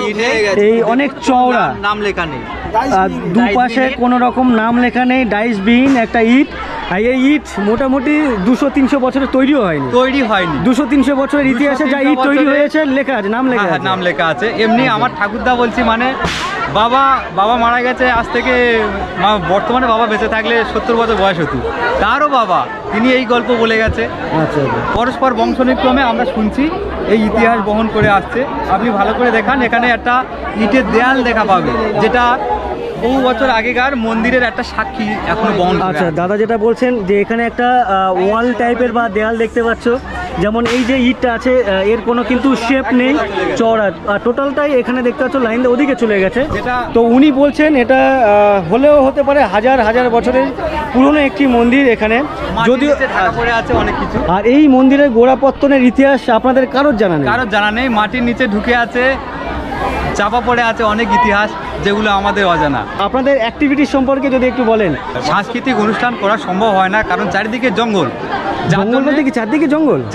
এই অনেক চওড়া, নাম লেখা নেই, দুপাশে কোনো রকম নাম লেখা নেই, ডাইসবিন একটা ইট। আর এই ইট মোটামুটি 200-300 বছরের তৈরিও হয়নি। 200-300 বছরের ইতিহাসে যা ইট তৈরি হয়েছে লেখা আছে, নাম লেখা আছে। নাম লেখা আছে। এমনি আমার ঠাকুরদা বলছি, মানে বাবা মারা গেছে আজ থেকে, বর্তমানে বাবা বেঁচে থাকলে 70 বছর বয়স হতো, তারও বাবা তিনি এই গল্প বলে গেছে। আচ্ছা, পরস্পর বংশনিক্রমে আমরা শুনছি, এই ইতিহাস বহন করে আসছে। আপনি ভালো করে দেখান, এখানে একটা ইটের দেয়াল দেখা পাবে, যেটা বহু বছর আগেকার মন্দিরের একটা সাক্ষী এখনো বহন করে। আচ্ছা, দাদা যেটা বলছেন যে এখানে একটা ওয়াল টাইপের বা দেয়াল দেখতে পাচ্ছ, যেমন এই যে ইটটা আছে এর কোনো কিন্তু শেপ নেই, চওড়া, আর টোটালটাই এখানে দেখতে পাচ্ছ লাইন দিয়ে ওদিকে চলে গেছে। তো উনি বলছেন এটা হলেও হতে পারে হাজার বছরের পুরনো একটি মন্দির এখানে, যদিও আছে অনেক কিছু। আর এই মন্দিরের গোড়াপত্তনের ইতিহাস আপনাদের কারোর জানা নেই? মাটির নিচে ঢুকে আছে, চাপা পড়ে আছে অনেক ইতিহাস, যেগুলো আমাদের অজানা। আপনাদের অ্যাক্টিভিটির সম্পর্কে যদি একটু বলেন। সাংস্কৃতিক অনুষ্ঠান করা সম্ভব হয় না, কারণ চারিদিকে জঙ্গল।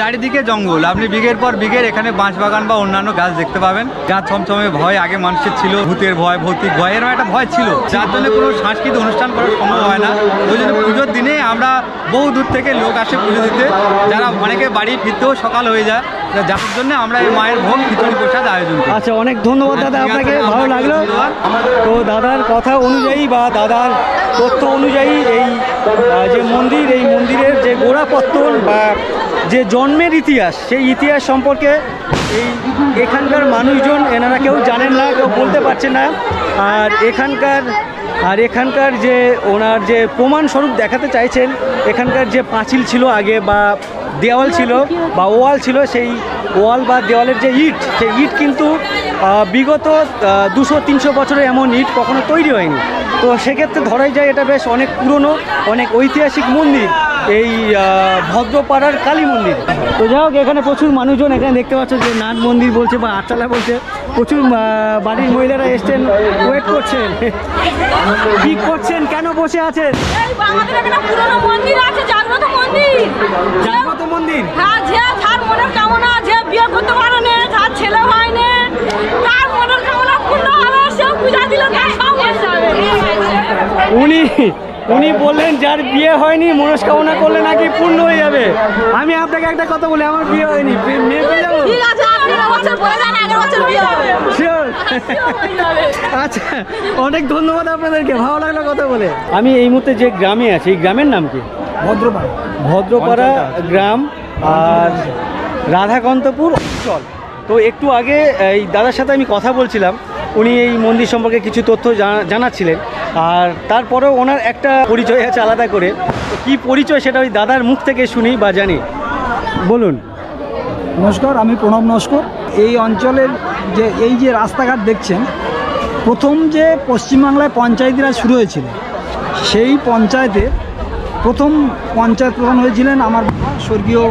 চারিদিকে জঙ্গল, আপনি বিঘের পর বিঘের এখানে বাঁশ বাগান বা অন্যান্য গাছ দেখতে পাবেন। গাছ ছমছমে ভয় আগে মানুষের ছিল, ভূতের ভয়, ভৌতিক ভয়, এরকম একটা ভয় ছিল, যার জন্য কোনো সাংস্কৃতিক অনুষ্ঠান করা সম্ভব হয় না। ওই জন্য পুজোর দিনে আমরা বহু দূর থেকে লোক আসে পুজো দিতে, যারা অনেকে বাড়ি ফিরতেও সকাল হয়ে যায়, যার জন্য আমরা এই মায়ের ভোগ খিচুড়ি প্রসাদ আয়োজন করি। আচ্ছা, অনেক ধন্যবাদ দাদা, আপনাকে ভালো লাগলো। তো দাদার কথা অনুযায়ী বা দাদার তথ্য অনুযায়ী এই যে মন্দির, এই মন্দিরের যে গোড়াপত্তন বা যে জন্মের ইতিহাস, সেই ইতিহাস সম্পর্কে এখানকার মানুষজন এনারা কেউ জানেন না, কেউ বলতে পারছে না। আর এখানকার যে ওনার যে প্রমাণস্বরূপ দেখাতে চাইছেন, এখানকার যে পাঁচিল ছিল আগে বা দেওয়াল ছিল বা ওয়াল ছিল, সেই ওয়াল বা দেওয়ালের যে ইট, সেই ইট কিন্তু বিগত 200-300 বছরের এমন ইট কখনো তৈরি হয়নি। তো সেক্ষেত্রে ধরাই যায় এটা বেশ অনেক পুরনো, অনেক ঐতিহাসিক মন্দির, এই ভদ্রপাড়ার কালী মন্দির। তো যাই হোক, এখানে প্রচুর মানুষজন, এখানে দেখতে পাচ্ছ যে নাট মন্দির বলছে বা আটচালা বলছে, প্রচুর বাড়ির মহিলারা এসছেন, ওয়েট করছেন। কি করছেন, কেন বসে আছেন? জাগ্রত মন্দির, হ্যাঁ, যে যার মনের কামনা, যে বিয়ে করতে পারে না, যার ছেলে হয় না, তার মনের কামনা পূর্ণ হবে, সে পূজা দিলে তার সব হয়ে যাবে। উনি বললেন যার বিয়ে হয়নি মনস্কামনা করলে নাকি পূর্ণ হয়ে যাবে। আমি আপনাকে একটা কথা বলি, আমার বিয়ে হয়নি, মেয়ে পেয়ে যাবো? ঠিক আছে, আপনি বছর পরে যান, আগের বছর বিয়ে হবে। শিওর? আচ্ছা, অনেক ধন্যবাদ আপনাদেরকে, ভালো লাগলো কথা বলে। আমি এই মুহূর্তে যে গ্রামে আছি, এই গ্রামের নাম কি? ভদ্রপাড়া গ্রাম আর রাধাকান্তপুর অঞ্চল। তো একটু আগে এই দাদার সাথে আমি কথা বলছিলাম, উনি এই মন্দির সম্পর্কে কিছু তথ্য জানাচ্ছিলেন, আর তারপরেও ওনার একটা পরিচয় আছে আলাদা করে। তো কী পরিচয় সেটা ওই দাদার মুখ থেকে শুনি বা জানি। বলুন। নমস্কার, আমি প্রণব নস্কর। এই অঞ্চলের এই যে রাস্তাঘাট দেখছেন, প্রথম যে পশ্চিমবাংলায় পঞ্চায়েত রাজ শুরু হয়েছিল, সেই পঞ্চায়েতে প্রথম পঞ্চায়েত প্রধান হয়েছিলেন আমার স্বর্গীয়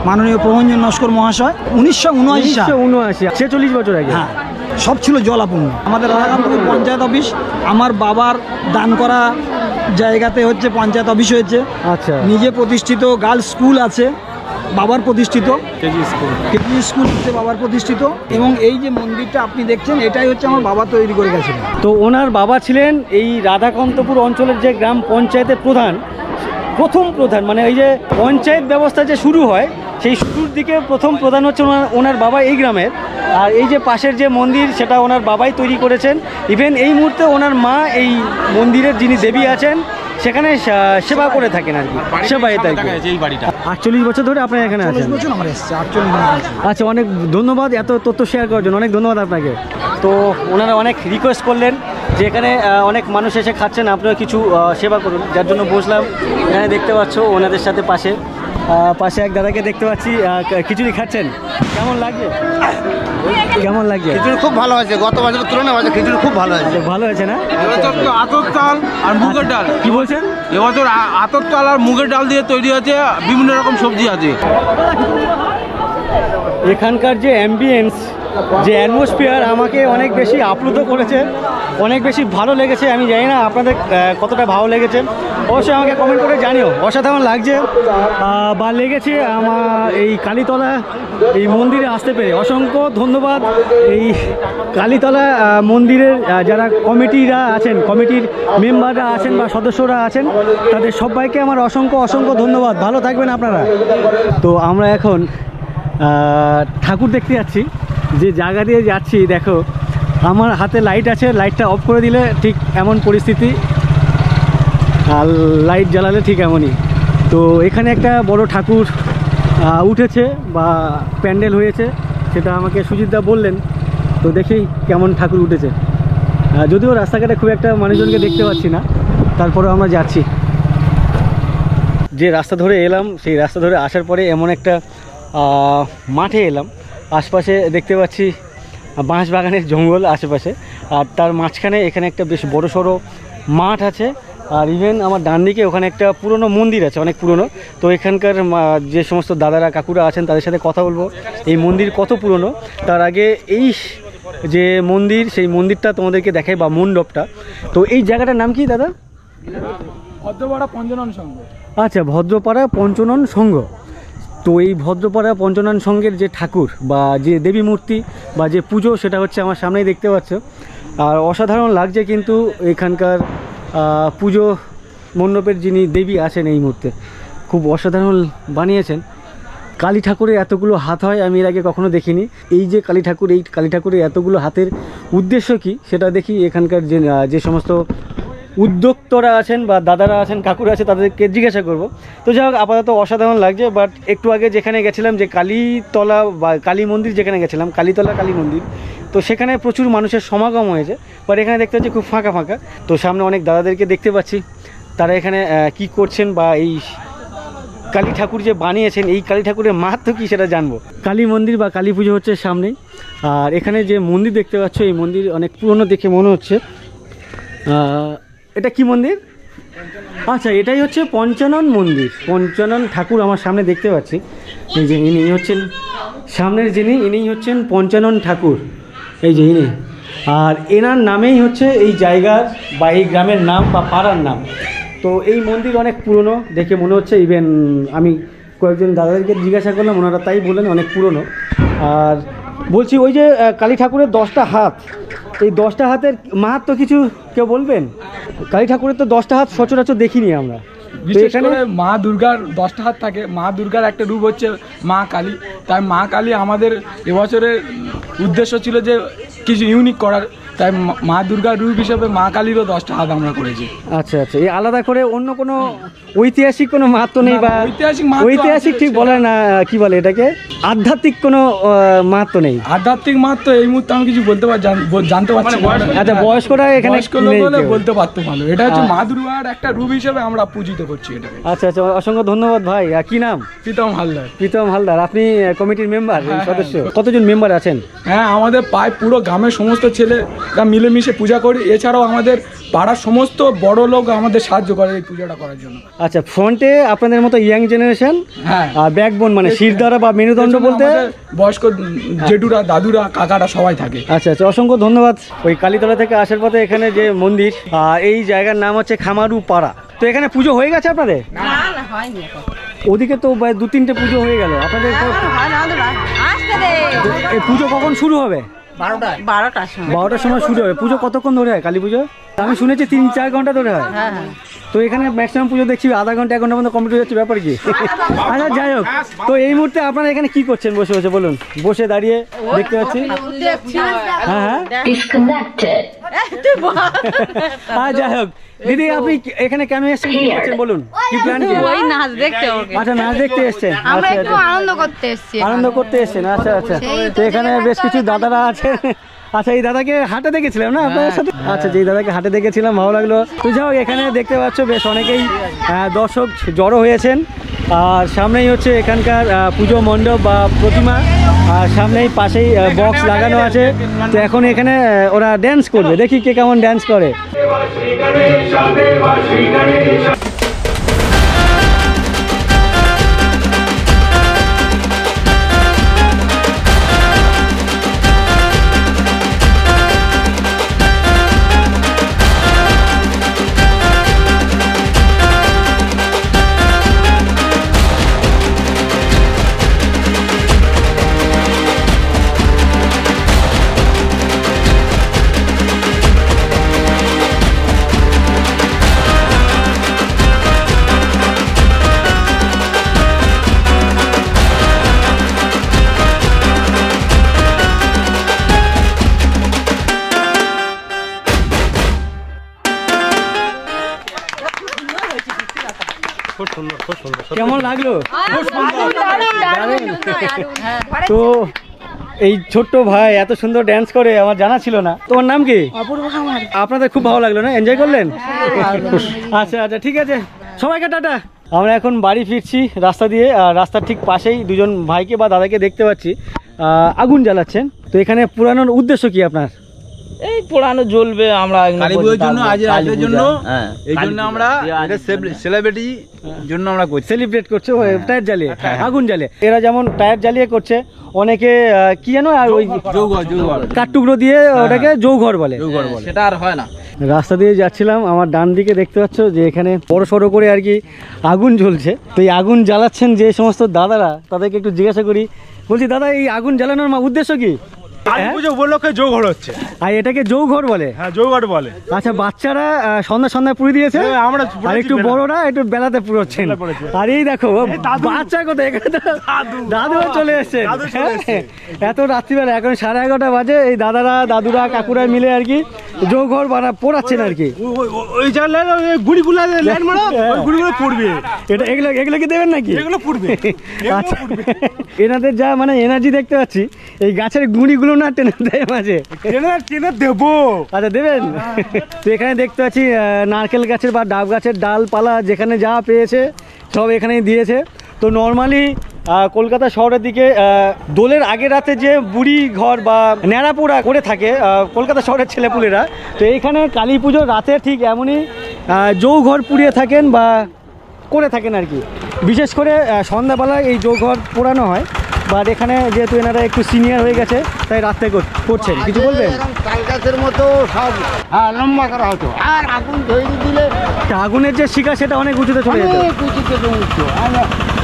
মাননীয় প্রভঞ্জন নস্কর মহাশয় 1979। 46 বছর আগে। হ্যাঁ, সব ছিল জলাপূর্ণ। আমাদের রাধাকান্তপুর পঞ্চায়েত অফিস, আমার বাবার দান করা জায়গাতে হচ্ছে পঞ্চায়েত অফিস হয়েছে। আচ্ছা, নিজে প্রতিষ্ঠিত গার্লস স্কুল আছে, বাবার প্রতিষ্ঠিত কেজি স্কুল হচ্ছে বাবার প্রতিষ্ঠিত, এবং এই যে মন্দিরটা আপনি দেখছেন, এটাই হচ্ছে আমার বাবা তৈরি করে গেছিলেন। তো ওনার বাবা ছিলেন এই রাধাকান্তপুর অঞ্চলের যে গ্রাম পঞ্চায়েতের প্রথম প্রধান, মানে এই যে পঞ্চায়েত ব্যবস্থা যে শুরু হয়, সেই শুরুর দিকে প্রথম প্রধান হচ্ছে ওনার বাবা এই গ্রামের। আর এই যে পাশের যে মন্দির, সেটা ওনার বাবাই তৈরি করেছেন। ইভেন এই মুহূর্তে ওনার মা এই মন্দিরের যিনি দেবী আছেন, সেখানে সেবা করে থাকেন আর কি, সেবায় তাই। 48 বছর ধরে আপনার এখানে আছেন? আচ্ছা, অনেক ধন্যবাদ এত তথ্য শেয়ার করার জন্য, অনেক ধন্যবাদ আপনাকে। তো ওনারা অনেক রিকোয়েস্ট করলেন যে এখানে অনেক মানুষ এসে খাচ্ছেন, আপনারা কিছু সেবা করুন, যার জন্য বসলাম। এখানে দেখতে পাচ্ছ ওনাদের সাথে পাশে এক দাদাকে দেখতে পাচ্ছি, খিচুড়ি খাচ্ছেন। কেমন লাগছে? খিচুড়ি খুব ভালো হয়েছে, গত বছরের তুলনায় খিচুড়ি খুব ভালো হয়েছে। ভালো হয়েছে না? এবছর তো আতর চাল আর মুগের ডাল। কি বলছেন? এবছর আতর চাল আর মুগের ডাল দিয়ে তৈরি আছে, বিভিন্ন রকম সবজি আছে। এখানকার যে অ্যাম্বিয়েন্স, যে অ্যাটমসফিয়ার আমাকে অনেক বেশি আপ্লুত করেছে, অনেক বেশি ভালো লেগেছে। আমি জানি না আপনাদের কতটা ভালো লেগেছে, অবশ্যই আমাকে কমেন্ট করে জানিও। অসাধারণ লাগছে বা লেগেছে আমার এই কালীতলা এই মন্দিরে আসতে পেরে। অসংখ্য ধন্যবাদ এই কালীতলা মন্দিরের যারা কমিটিরা আছেন, কমিটির মেম্বাররা আছেন বা সদস্যরা আছেন, তাদের সবাইকে আমার অসংখ্য ধন্যবাদ। ভালো থাকবেন আপনারা। তো আমরা এখন ঠাকুর দেখতে যাচ্ছি। যে জায়গা দিয়ে যাচ্ছি দেখো, আমার হাতে লাইট আছে, লাইটটা অফ করে দিলে ঠিক এমন পরিস্থিতি, আর লাইট জ্বালালে ঠিক এমনই। তো এখানে একটা বড় ঠাকুর উঠেছে বা প্যান্ডেল হয়েছে, সেটা আমাকে সুজিতদা বললেন। তো দেখি কেমন ঠাকুর উঠেছে। যদিও রাস্তাঘাটে খুব একটা মানুষজনকে দেখতে পাচ্ছি না, তারপরেও আমরা যাচ্ছি। যে রাস্তা ধরে এলাম, সেই রাস্তা ধরে আসার পরে এমন একটা মাঠে এলাম। আশপাশে দেখতে পাচ্ছি বাঁশ বাগানের জঙ্গল আশেপাশে, আর তার মাঝখানে এখানে একটা বেশ বড় সড়ো মাঠ আছে। আর ইভেন আমার ডান দিকে ওখানে একটা পুরনো মন্দির আছে, অনেক পুরনো। তো এখানকার যে সমস্ত দাদারা কাকুরা আছেন তাদের সাথে কথা বলবো এই মন্দির কত পুরনো। তার আগে এই যে মন্দির, সেই মন্দিরটা তোমাদেরকে দেখাই বা মণ্ডপটা। তো এই জায়গাটার নাম কি দাদা? ভদ্রপাড়া পঞ্চনন সংঘ। আচ্ছা, ভদ্রপাড়া পঞ্চনন সংঘ। তো এই ভদ্রপাড়া পঞ্চনন সংঘের যে ঠাকুর বা যে দেবী মূর্তি বা যে পুজো, সেটা হচ্ছে আমার সামনেই দেখতে পাচ্ছ। আর অসাধারণ লাগছে কিন্তু এখানকার পুজো মণ্ডপের যিনি দেবী আছেন এই মুহূর্তে খুব অসাধারণ বানিয়েছেন। কালী ঠাকুরের এতগুলো হাত হয় আমি এর আগে কখনো দেখিনি। এই যে কালী ঠাকুর, এই কালী ঠাকুরের এতগুলো হাতের উদ্দেশ্য কি সেটা দেখি এখানকার যে সমস্ত উদ্যোক্তরা আছেন বা দাদারা আছেন, কাকুরা আছে, তাদেরকে জিজ্ঞাসা করব। তো যাই হোক, আপাতত অসাধারণ লাগছে। বাট একটু আগে যেখানে গেছিলাম, যে কালীতলা বা কালী মন্দির যেখানে গেছিলাম, কালীতলা কালী মন্দির, তো সেখানে প্রচুর মানুষের সমাগম হয়েছে। বাট এখানে দেখতে পাচ্ছি খুব ফাঁকা ফাঁকা। তো সামনে অনেক দাদাদেরকে দেখতে পাচ্ছি, তারা এখানে কি করছেন বা এই কালী ঠাকুর যে বানিয়েছেন, এই কালী ঠাকুরের মাহাত্ম্য কী সেটা জানবো। কালী মন্দির বা কালী পুজো হচ্ছে সামনেই। আর এখানে যে মন্দির দেখতে পাচ্ছ, এই মন্দির অনেক পুরনো দেখে মনে হচ্ছে। এটা কি মন্দির? আচ্ছা, এটাই হচ্ছে পঞ্চানন মন্দির। পঞ্চানন ঠাকুর আমার সামনে দেখতে পাচ্ছি। এই যে ইনি হচ্ছেন সামনের যিনি, ইনিই হচ্ছেন পঞ্চানন ঠাকুর। এই যে ইনি, আর এনার নামেই হচ্ছে এই জায়গার বা এই গ্রামের নাম বা পাড়ার নাম। তো এই মন্দির অনেক পুরনো দেখে মনে হচ্ছে। ইভেন আমি কয়েকজন দাদাদেরকে জিজ্ঞাসা করলাম, ওনারা তাই বললেন অনেক পুরনো। আর বলছি, ওই যে কালী ঠাকুরের 10টা হাত, এই 10টা হাতের মাহাত্ম্য কিছু কেউ বলবেন? কালী ঠাকুরের তো 10টা হাত সচরাচর দেখিনি আমরা। বিশেষ করে মা দুর্গার 10টা হাত থাকে। মা দুর্গার একটা রূপ হচ্ছে মা কালী। তাই মা কালী আমাদের এবছরের উদ্দেশ্য ছিল যে কিছু ইউনিক করার, তাই মা দুর্গার রূপ হিসেবে মা কালীরও 10টা হাত আমরা করেছি। আচ্ছা আচ্ছা, এই আলাদা করে অন্য কোনো ঐতিহাসিক কোনো মাহাত্ম্য নেই বা ঐতিহাসিক ঠিক বলে না, কি বলে এটাকে, আধ্যাত্মিক কোনো মাহাত্ম্য নেই? আধ্যাত্মিক মাহাত্ম্য এই মুহূর্তে আমি কিছু জানতে পারছি না। আচ্ছা, বয়স্করা এখানে বলতে পারতো ভালো। এটা হচ্ছে মা দুর্গার একটা রূপ হিসেবে আমরা পূজিত করছি এটাকে। আচ্ছা আচ্ছা, অসংখ্য ধন্যবাদ ভাই। কি নাম? প্রীতম হালদার। প্রীতম হালদার, আপনি কমিটির মেম্বার, সদস্য? কতজন মেম্বার আছেন? হ্যাঁ, আমাদের প্রায় পুরো গ্রামের সমস্ত ছেলেরা মিলেমিশে পূজা করি। এছাড়াও আমাদের পাড়ার সমস্ত বড় লোক আমাদের সাহায্য করে এই পূজাটা করার জন্য। আচ্ছা, ফ্রন্টে আপনাদের মতো ইয়াং জেনারেশন, হ্যাঁ, আর ব্যাকবোন মানে শিরদাঁড়া বা মেরুদণ্ড বলতে বয়স্ক জেঠুরা, দাদুরা, কাকারা সবাই থাকে। আচ্ছা আচ্ছা, অসংখ্য ধন্যবাদ। ওই কালীতলা থেকে আসার পথে এখানে যে মন্দির, এই জায়গার নাম হচ্ছে খামারু পাড়া। তো এখানে পুজো হয়ে গেছে আপনাদের? ওদিকে তো 2-3টে পুজো হয়ে গেল আপনাদের। এই পুজো কখন শুরু হবে? 12টার সময় শুরু হবে। পুজো কতক্ষণ ধরে হয় কালী পুজো? আমি শুনেছি 3-4 ঘন্টা ধরে হয়। তো এখানে ম্যাক্সিমাম পুজো দেখছি আধা ঘন্টা 1 ঘন্টার মধ্যে কমপ্লিট হয়ে যাচ্ছে, ব্যাপার কি? আচ্ছা, যাই হোক, তো এই মুহূর্তে আপনারা এখানে কি করছেন বসে বসে? বলুন। বসে দাঁড়িয়ে দেখতে পাচ্ছি। হ্যাঁ হ্যাঁ, যাই হোক দিদি, আপনি এখানে কেন এসেছেন, কি করছেন বলুন? কি প্ল্যান? আচ্ছা, নাচ দেখতে এসেছেন। আচ্ছা আচ্ছা, আনন্দ করতে এসেছেন। আচ্ছা আচ্ছা, তো এখানে বেশ কিছু দাদারা আছে। আচ্ছা, এই দাদাকে হাটে দেখেছিলাম না আপনাদের সাথে? আচ্ছা, যেই দাদাকে হাটে দেখেছিলাম, ভালো লাগলো। তো যাও, এখানে দেখতে পাচ্ছ বেশ অনেকেই দর্শক জড়ো হয়েছেন। আর সামনেই হচ্ছে এখানকার পুজো মণ্ডপ বা প্রতিমা, আর সামনেই পাশেই বক্স লাগানো আছে। তো এখন এখানে ওরা ড্যান্স করবে, দেখি কে কেমন ড্যান্স করে। সুন্দর, খুব সুন্দর। কেমন লাগলো? তো এই ছোট্ট ভাই এত সুন্দর ড্যান্স করে আমার জানা ছিল না। তোমার নাম কি? আপনাদের খুব ভালো লাগলো না? এনজয় করলেন? আচ্ছা আচ্ছা, ঠিক আছে, সবাইকে টাটা। আমরা এখন বাড়ি ফিরছি রাস্তা দিয়ে, আর রাস্তার ঠিক পাশেই দুজন ভাইকে বা দাদাকে দেখতে পাচ্ছি আগুন জ্বালাচ্ছেন। তো এখানে পুরানোর উদ্দেশ্য কি আপনার? এই পোড়ানো জ্বলবে, আমরা কালী পুজোর জন্য, আজ রাতের জন্য, এই জন্য আমরা এটা সেলিব্রিটি জন্য আমরা করছি, সেলিব্রেট করছে টায়ার জ্বালিয়ে, আগুন জ্বালিয়ে। এরা যেমন টায়ার জ্বালিয়ে করছে, অনেকে কি জানো আর ওই কাঠটুকরো দিয়ে ওটাকে যৌঘর বলে, সেটা আর হয় না। রাস্তা দিয়ে যাচ্ছিলাম, আমার ডান দিকে দেখতে পাচ্ছ যে এখানে বড় সড়ো করে আর কি আগুন জ্বলছে। তো এই আগুন জ্বালাচ্ছেন যে সমস্ত দাদারা, তাদেরকে একটু জিজ্ঞাসা করি। বলছি দাদা, এই আগুন জ্বালানোর উদ্দেশ্য কি? পুজো উপলক্ষে যৌঘর হচ্ছে। আর এটাকে যৌঘর বলে? হ্যাঁ, যৌঘর বলে। আচ্ছা, বাচ্চারা সন্ধ্যায় পুরি দিয়েছে, আমরা আর একটু বড়রা একটু বেলাতে পুরোচ্ছেন। আর এই দেখো বাচ্চা কোথায়, এখানে তো দাদু চলে এসছে। এত রাত্রিবেলা, এখন 11:30 বাজে, এই দাদুরা কাকুরা মিলে আর কি যৌঘর পোড়াচ্ছেন আর কি। ওই জানলেন গুড়িগুলো ল্যান্ড মারা, ওই গুড়িগুলো পড়বে। এটা এগুলো কি দেবেন নাকি? এগুলো পড়বে। আচ্ছা, এনাদের যা মানে এনার্জি দেখতে পাচ্ছি, এই গাছের গুঁড়িগুলো না টেনে দেয় মাঝে। টেনে দেবো। আচ্ছা, দেবেন। তো এখানে দেখতে পাচ্ছি নারকেল গাছের বা ডাব গাছের ডালপালা যেখানে যা পেয়েছে সব এখানেই দিয়েছে। তো নর্মালি কলকাতা শহরের দিকে দোলের আগের রাতে যে বুড়ি ঘর বা ন্যাড়াপোড়া করে থাকে কলকাতা শহরের ছেলেপুলেরা, তো এইখানে কালী পুজোর রাতে ঠিক এমনই যৌঘর পুড়িয়ে থাকেন বা করে থাকেন আর কি। বিশেষ করে সন্ধ্যাবেলায় এই যৌঘর পোড়ানো হয়। বাট এখানে যেহেতু এনারা একটু সিনিয়র হয়ে গেছে, তাই রাত্রে করছেন। কিছু বলবেন? তাল গাছের মতো সব লম্বা করা হতো, আর আগুন ধরে দিলে আগুনের যে শিখা সেটা অনেক উঁচুতে চলে যেত।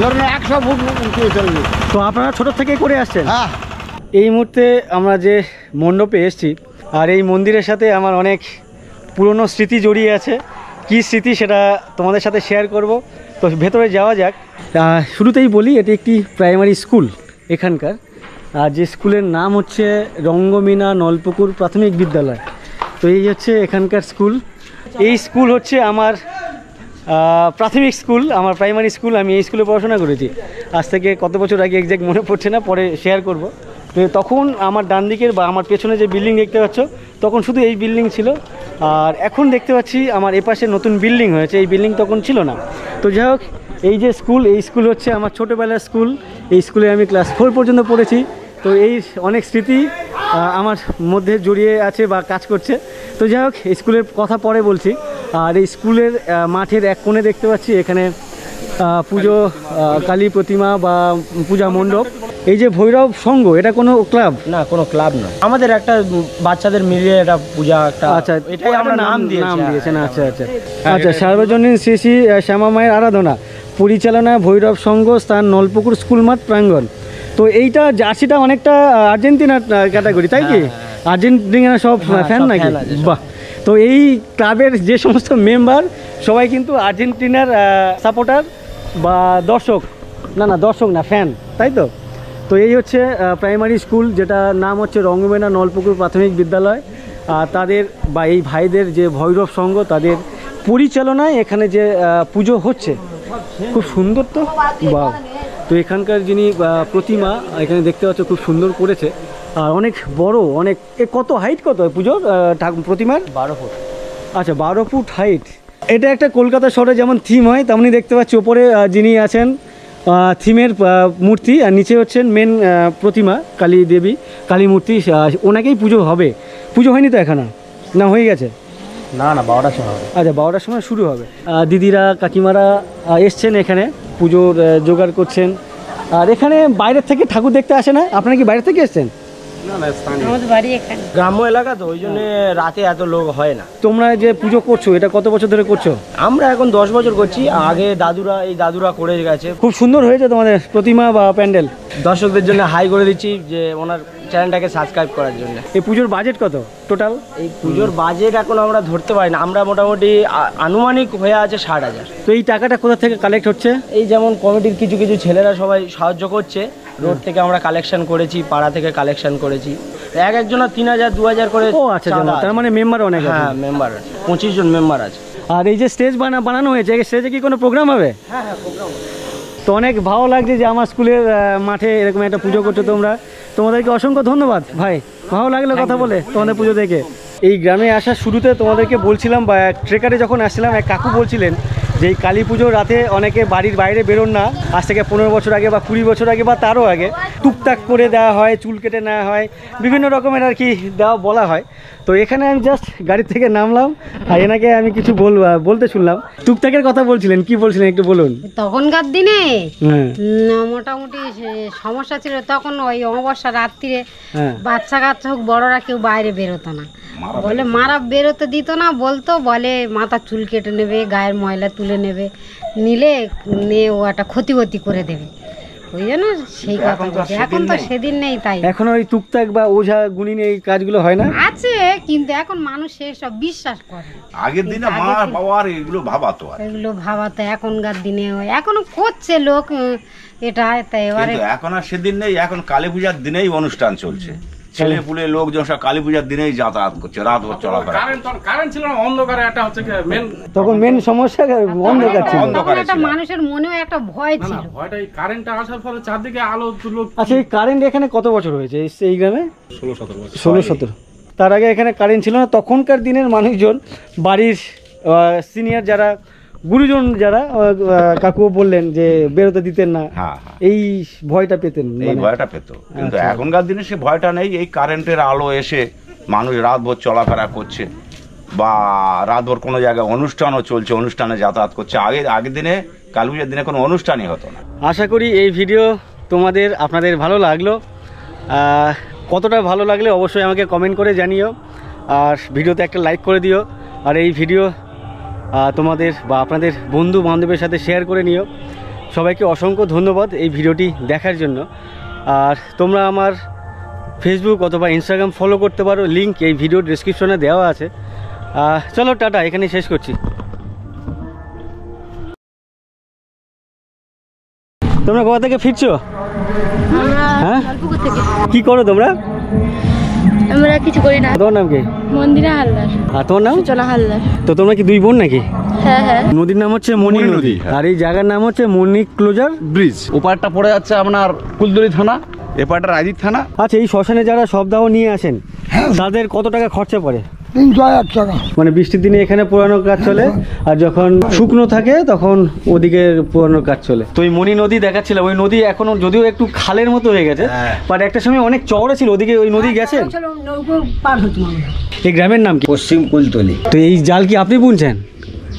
ধরুন 100 ফুট উঁচুতে চলে যেত। তো আপনারা ছোট থেকেই করে আসছেন? এই মুহূর্তে আমরা যে মণ্ডপে এসেছি, আর এই মন্দিরের সাথে আমার অনেক পুরনো স্মৃতি জড়িয়ে আছে। কি স্মৃতি সেটা তোমাদের সাথে শেয়ার করব। তো ভেতরে যাওয়া যাক। শুরুতেই বলি, এটি একটি প্রাইমারি স্কুল এখানকার, আর যে স্কুলের নাম হচ্ছে রঙ্গমিনা নলপুকুর প্রাথমিক বিদ্যালয়। তো এই হচ্ছে এখানকার স্কুল। এই স্কুল হচ্ছে আমার প্রাথমিক স্কুল, আমার প্রাইমারি স্কুল। আমি এই স্কুলে পড়াশোনা করেছি। আজ থেকে কত বছর আগে এক্স্যাক্ট মনে পড়ছে না, পরে শেয়ার করব। তো তখন আমার ডান দিকের বা আমার পেছনে যে বিল্ডিং দেখতে পাচ্ছ, তখন শুধু এই বিল্ডিং ছিল। আর এখন দেখতে পাচ্ছি আমার এপাশে নতুন বিল্ডিং হয়েছে, এই বিল্ডিং তখন ছিল না। তো যাই হোক, এই যে স্কুল, এই স্কুল হচ্ছে আমার ছোটোবেলার স্কুল। এই স্কুলে আমি ক্লাস 4 পর্যন্ত পড়েছি। তো এই অনেক স্মৃতি আমার মধ্যে জড়িয়ে আছে বা কাজ করছে। তো যাই হোক, স্কুলের কথা পরে বলছি। আর এই স্কুলের মাঠের এক কোণে দেখতে পাচ্ছি এখানে পুজো, কালী প্রতিমা বা পূজা মণ্ডপ। এই যে ভৈরব সংঘ, এটা কোনো ক্লাব না? কোনো ক্লাব নয়, আমাদের একটা বাচ্চাদের মিলিয়ে এটা পূজা একটা। আচ্ছা, এটাই আমরা নাম দিয়েছেন। আচ্ছা আচ্ছা আচ্ছা। সার্বজনীন শ্রী শ্রী শ্যামা মায়ের আরাধনা, পরিচালনা ভৈরব সংঘ, স্থান নলপুকুর স্কুল মাঠ প্রাঙ্গণ। তো এইটা জার্সিটা অনেকটা আর্জেন্টিনার ক্যাটাগরি, তাই কি? আর্জেন্টিনা সব ফ্যান নাকি? বাহ। তো এই ক্লাবের যে সমস্ত মেম্বার সবাই কিন্তু আর্জেন্টিনার সাপোর্টার বা দর্শক, দর্শক না, ফ্যান, তাই তো? তো এই হচ্ছে প্রাইমারি স্কুল, যেটা নাম হচ্ছে রঙ্গমিনা নলপুকুর প্রাথমিক বিদ্যালয়। আর তাদের বা এই ভাইদের যে ভৈরব সংঘ, তাদের পরিচালনায় এখানে যে পুজো হচ্ছে, খুব সুন্দর। তো বা তো এখানকার যিনি প্রতিমা এখানে দেখতে পাচ্ছ, খুব সুন্দর করেছে। আর অনেক বড়, অনেক কত হাইট, কত পুজোর প্রতিমার? 12 ফুট। আচ্ছা, 12 ফুট হাইট। এটা একটা কলকাতা শহরে যেমন থিম হয়, তেমনি দেখতে পাচ্ছি ওপরে যিনি আছেন থিমের মূর্তি, আর নিচে হচ্ছেন মেন প্রতিমা কালী দেবী, কালী মূর্তি। ওনাকেই পুজো হবে। পুজো হয়নি তো এখানে? না, হয়ে গেছে? না, 12টার সময় হবে। আচ্ছা, 12টার সময় শুরু হবে। দিদিরা কাকিমারা এসছেন এখানে, পুজোর জোগাড় করছেন। আর এখানে বাইরের থেকে ঠাকুর দেখতে আসে না? আপনারা কি বাইরে থেকে এসছেন? গ্রাম্য এলাকা তো, ওই জন্য রাতে এত লোক হয় না। তোমরা যে পুজো করছো, এটা কত বছর ধরে করছো? আমরা এখন 10 বছর করছি। আগে দাদুরা করে গেছে। খুব সুন্দর হয়েছে তোমাদের প্রতিমা বা প্যান্ডেল। দর্শকদের জন্য হাই করে দিচ্ছি যে ওনার চ্যানেলটাকে সাবস্ক্রাইব করার জন্য। এই পুজোর বাজেট কত টোটাল? এই পুজোর বাজেট এখন আমরা ধরতে পারি না, আমরা মোটামুটি আনুমানিক হয়ে আছে 60,000। তো এই টাকাটা কোথা থেকে কালেক্ট হচ্ছে? এই যেমন কমিটির কিছু ছেলেরা সবাই সাহায্য করছে। রোড থেকে আমরা কালেকশন করেছি, পাড়া থেকে কালেকশন করেছি। একজনের 3,000 2,000 করে। ও আচ্ছা, তার মানে মেম্বার অনেক আছে? হ্যাঁ, মেম্বার 25 জন মেম্বার আছে। আর এই যে স্টেজ বানানো হয়েছে, স্টেজে কি কোনো প্রোগ্রাম হবে? হ্যাঁ প্রোগ্রাম। তো অনেক ভালো লাগছে যে আমার স্কুলের মাঠে এরকম একটা পুজো করছো তোমরা। তোমাদেরকে অসংখ্য ধন্যবাদ ভাই, ভালো লাগলো কথা বলে তোমাদের পুজো দেখে। এই গ্রামে আসার শুরুতে তোমাদেরকে বলছিলাম, বা ট্রেকারে যখন আসছিলাম এক কাকু বলছিলেন যে এই কালী পুজোর রাতে অনেকে বাড়ির বাইরে বেরোন না, আজ থেকে 15 বছর আগে বা 20 বছর আগে বা তারও আগে টুকটাক করে দেওয়া হয়, চুল কেটে নেওয়া হয়, বিভিন্ন রকমের আর কি দেওয়া বলা হয়। তো এখানে আমি জাস্ট গাড়ি থেকে নামলাম আর এনাকে আমি কিছু বলতে শুনলাম। টুকটাকের কথা বলছিলেন, কি বলছিলেন একটু বলুন। তখনকার দিনে মোটামুটি সমস্যা ছিল, তখন ওই অমাবস্যা রাত্রিরে বাচ্চা কাচ্চা হোক বড়রা কেউ বাইরে বেরোতো না, বলে মারা বেরোতে দিত না, বলতো বলে মাথা চুল কেটে নেবে, গায়ের ময়লা তুলে নেবে, নিয়ে ও একটা ক্ষতি করে দেবে, ওই জন্য সেই কথা বলছে। এখন তো সেদিন নেই, তাই এখন ওই টুকটাক বা ওঝা গুনি এই কাজগুলো হয় না, আছে, কিন্তু এখন মানুষ সেসব বিশ্বাস করে। আগের দিনে মা বাবার এগুলো ভাবাতো, এখনকার দিনে এখনো করছে লোক এটা, তাই এবারে এখন আর সেদিন নেই। এখন কালী পূজার দিনেই অনুষ্ঠান চলছে, ছেলে পুলে লোকজন সব কালী পূজার দিনেই যাতায়াত করছে, রাত ভর চলাফেরা। কারেন্ট ছিল না, অন্ধকারে একটা হচ্ছে মেন, তখন মেন সমস্যা অন্ধকার ছিল, একটা মানুষের মনেও একটা ভয় ছিল। ভয়টা এই কারেন্টটা আসার ফলে চারদিকে আলো তুলো। আচ্ছা, এই কারেন্ট এখানে কত বছর হয়েছে এই গ্রামে? 16-17 বছর। 16-17। তার আগে এখানে কারেন্ট ছিল না। তখনকার দিনের মানুষজন বাড়ির সিনিয়র যারা গুরুজন যারা কাকু বললেন যে বেরোতে দিতেন না, এই ভয়টা পেতেন, এই ভয়টা পেত। কিন্তু এখনকার দিনে সে ভয়টা নেই। এই কারেন্টের আলো এসে মানুষ রাতভর চলাফেরা করছে, বা রাতভর কোনো জায়গায় অনুষ্ঠানও চলছে, অনুষ্ঠানে যাতায়াত করছে। আগের দিনে কালী পূজার দিনে কোনো অনুষ্ঠানই হতো না। আশা করি এই ভিডিও আপনাদের ভালো লাগলো। কতটা ভালো লাগলে অবশ্যই আমাকে কমেন্ট করে জানিও, আর ভিডিওতে একটা লাইক করে দিও, আর এই ভিডিও তোমাদের বা আপনাদের বন্ধু বান্ধবের সাথে শেয়ার করে নিও। সবাইকে অসংখ্য ধন্যবাদ এই ভিডিওটি দেখার জন্য। আর তোমরা আমার ফেসবুক অথবা ইনস্টাগ্রাম ফলো করতে পারো, লিঙ্ক এই ভিডিও ডেসক্রিপশনে দেওয়া আছে। চলো টাটা, এখানেই শেষ করছি। তোমরা কোথা থেকে ফিরছো? হ্যাঁ, কি করো তোমরা? আমরা কিছু করি না। তোমার নাম কি? মন্দিরা হালদার। আর তোমার নাম? চলা হালদার। তো তোমরা কি দুই বোন নাকি? হ্যাঁ হ্যাঁ। নদীর নাম হচ্ছে মণি নদী, আর এই জায়গার নাম হচ্ছে মণি ক্লোজার ব্রিজ। ওপারটা পড়ে যাচ্ছে আপনার কুলতলি থানা, এপারটা রাজীব থানা। আচ্ছা, এই শ্মশানে যারা শবদাহ নিয়ে আসেন তাদের কত টাকা খরচা পড়ে? 301 টাকা। মানে বৃষ্টির দিনে এখানে পোড়ানোর কাজ চলে, আর যখন শুকনো থাকে তখন ওদিকে পোড়ানোর কাজ চলে। তো এই মণি নদী দেখাচ্ছিলাম, ওই নদী এখনো যদিও একটু খালের মতো হয়ে গেছে, বাট একটা সময় অনেক চওড়া ছিল। ওদিকে ওই নদী গেছেন? এই গ্রামের নাম কি? পশ্চিম কুলতলি। তো এই জাল কি আপনি বুনছেন?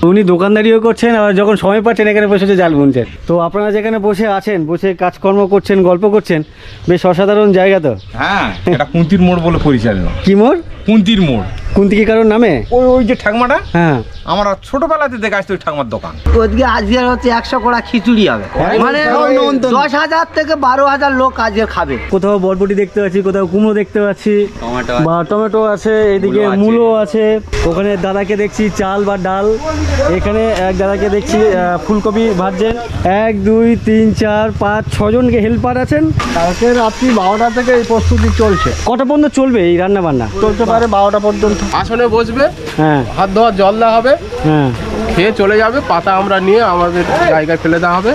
উনি দোকানদারিও করছেন, আর যখন সময় পাচ্ছেন এখানে বসে জাল বুনছেন। তো আপনারা যেখানে বসে আছেন, বসে কাজকর্ম করছেন, গল্প করছেন, বেশ অসাধারণ জায়গা তো। হ্যাঁ, এটা কুন্তির মোড় বলে পরিচালিত। কি মোড়? কুন্তির মোড়। কুন্তি কি কারোর নামে? ওই যে ঠাকমাটা, হ্যাঁ, আমরা ছোটবেলাতে দেখে আসতো ওই ঠাকমার দোকান। ওদিকে আজকের হচ্ছে 100 কড়া খিচুড়ি হবে, মানে 10,000 থেকে 12,000 লোক আজকে খাবে। কোথাও বরবটি দেখতে পাচ্ছি, কোথাও কুমড়ো দেখতে পাচ্ছি, বা টমেটো আছে, এদিকে মূলো আছে। ওখানে দাদাকে দেখছি চাল বা ডাল, এখানে এক দাদাকে দেখছি ফুলকপি ভাজছেন। 1 2 3 4 5 6 জনকে হেল্পার আছেন। কালকে রাত্রি 12টা থেকে এই প্রস্তুতি চলছে। কটা পর্যন্ত চলবে এই রান্না বান্না? চলতে পারে 12টা পর্যন্ত। আসনে বসবে, হ্যাঁ, হাত ধোয়া জল দেওয়া হবে, হ্যাঁ, খেয়ে চলে যাবে। পাতা আমরা নিয়ে আমাদের জায়গায় ফেলে দেওয়া হবে।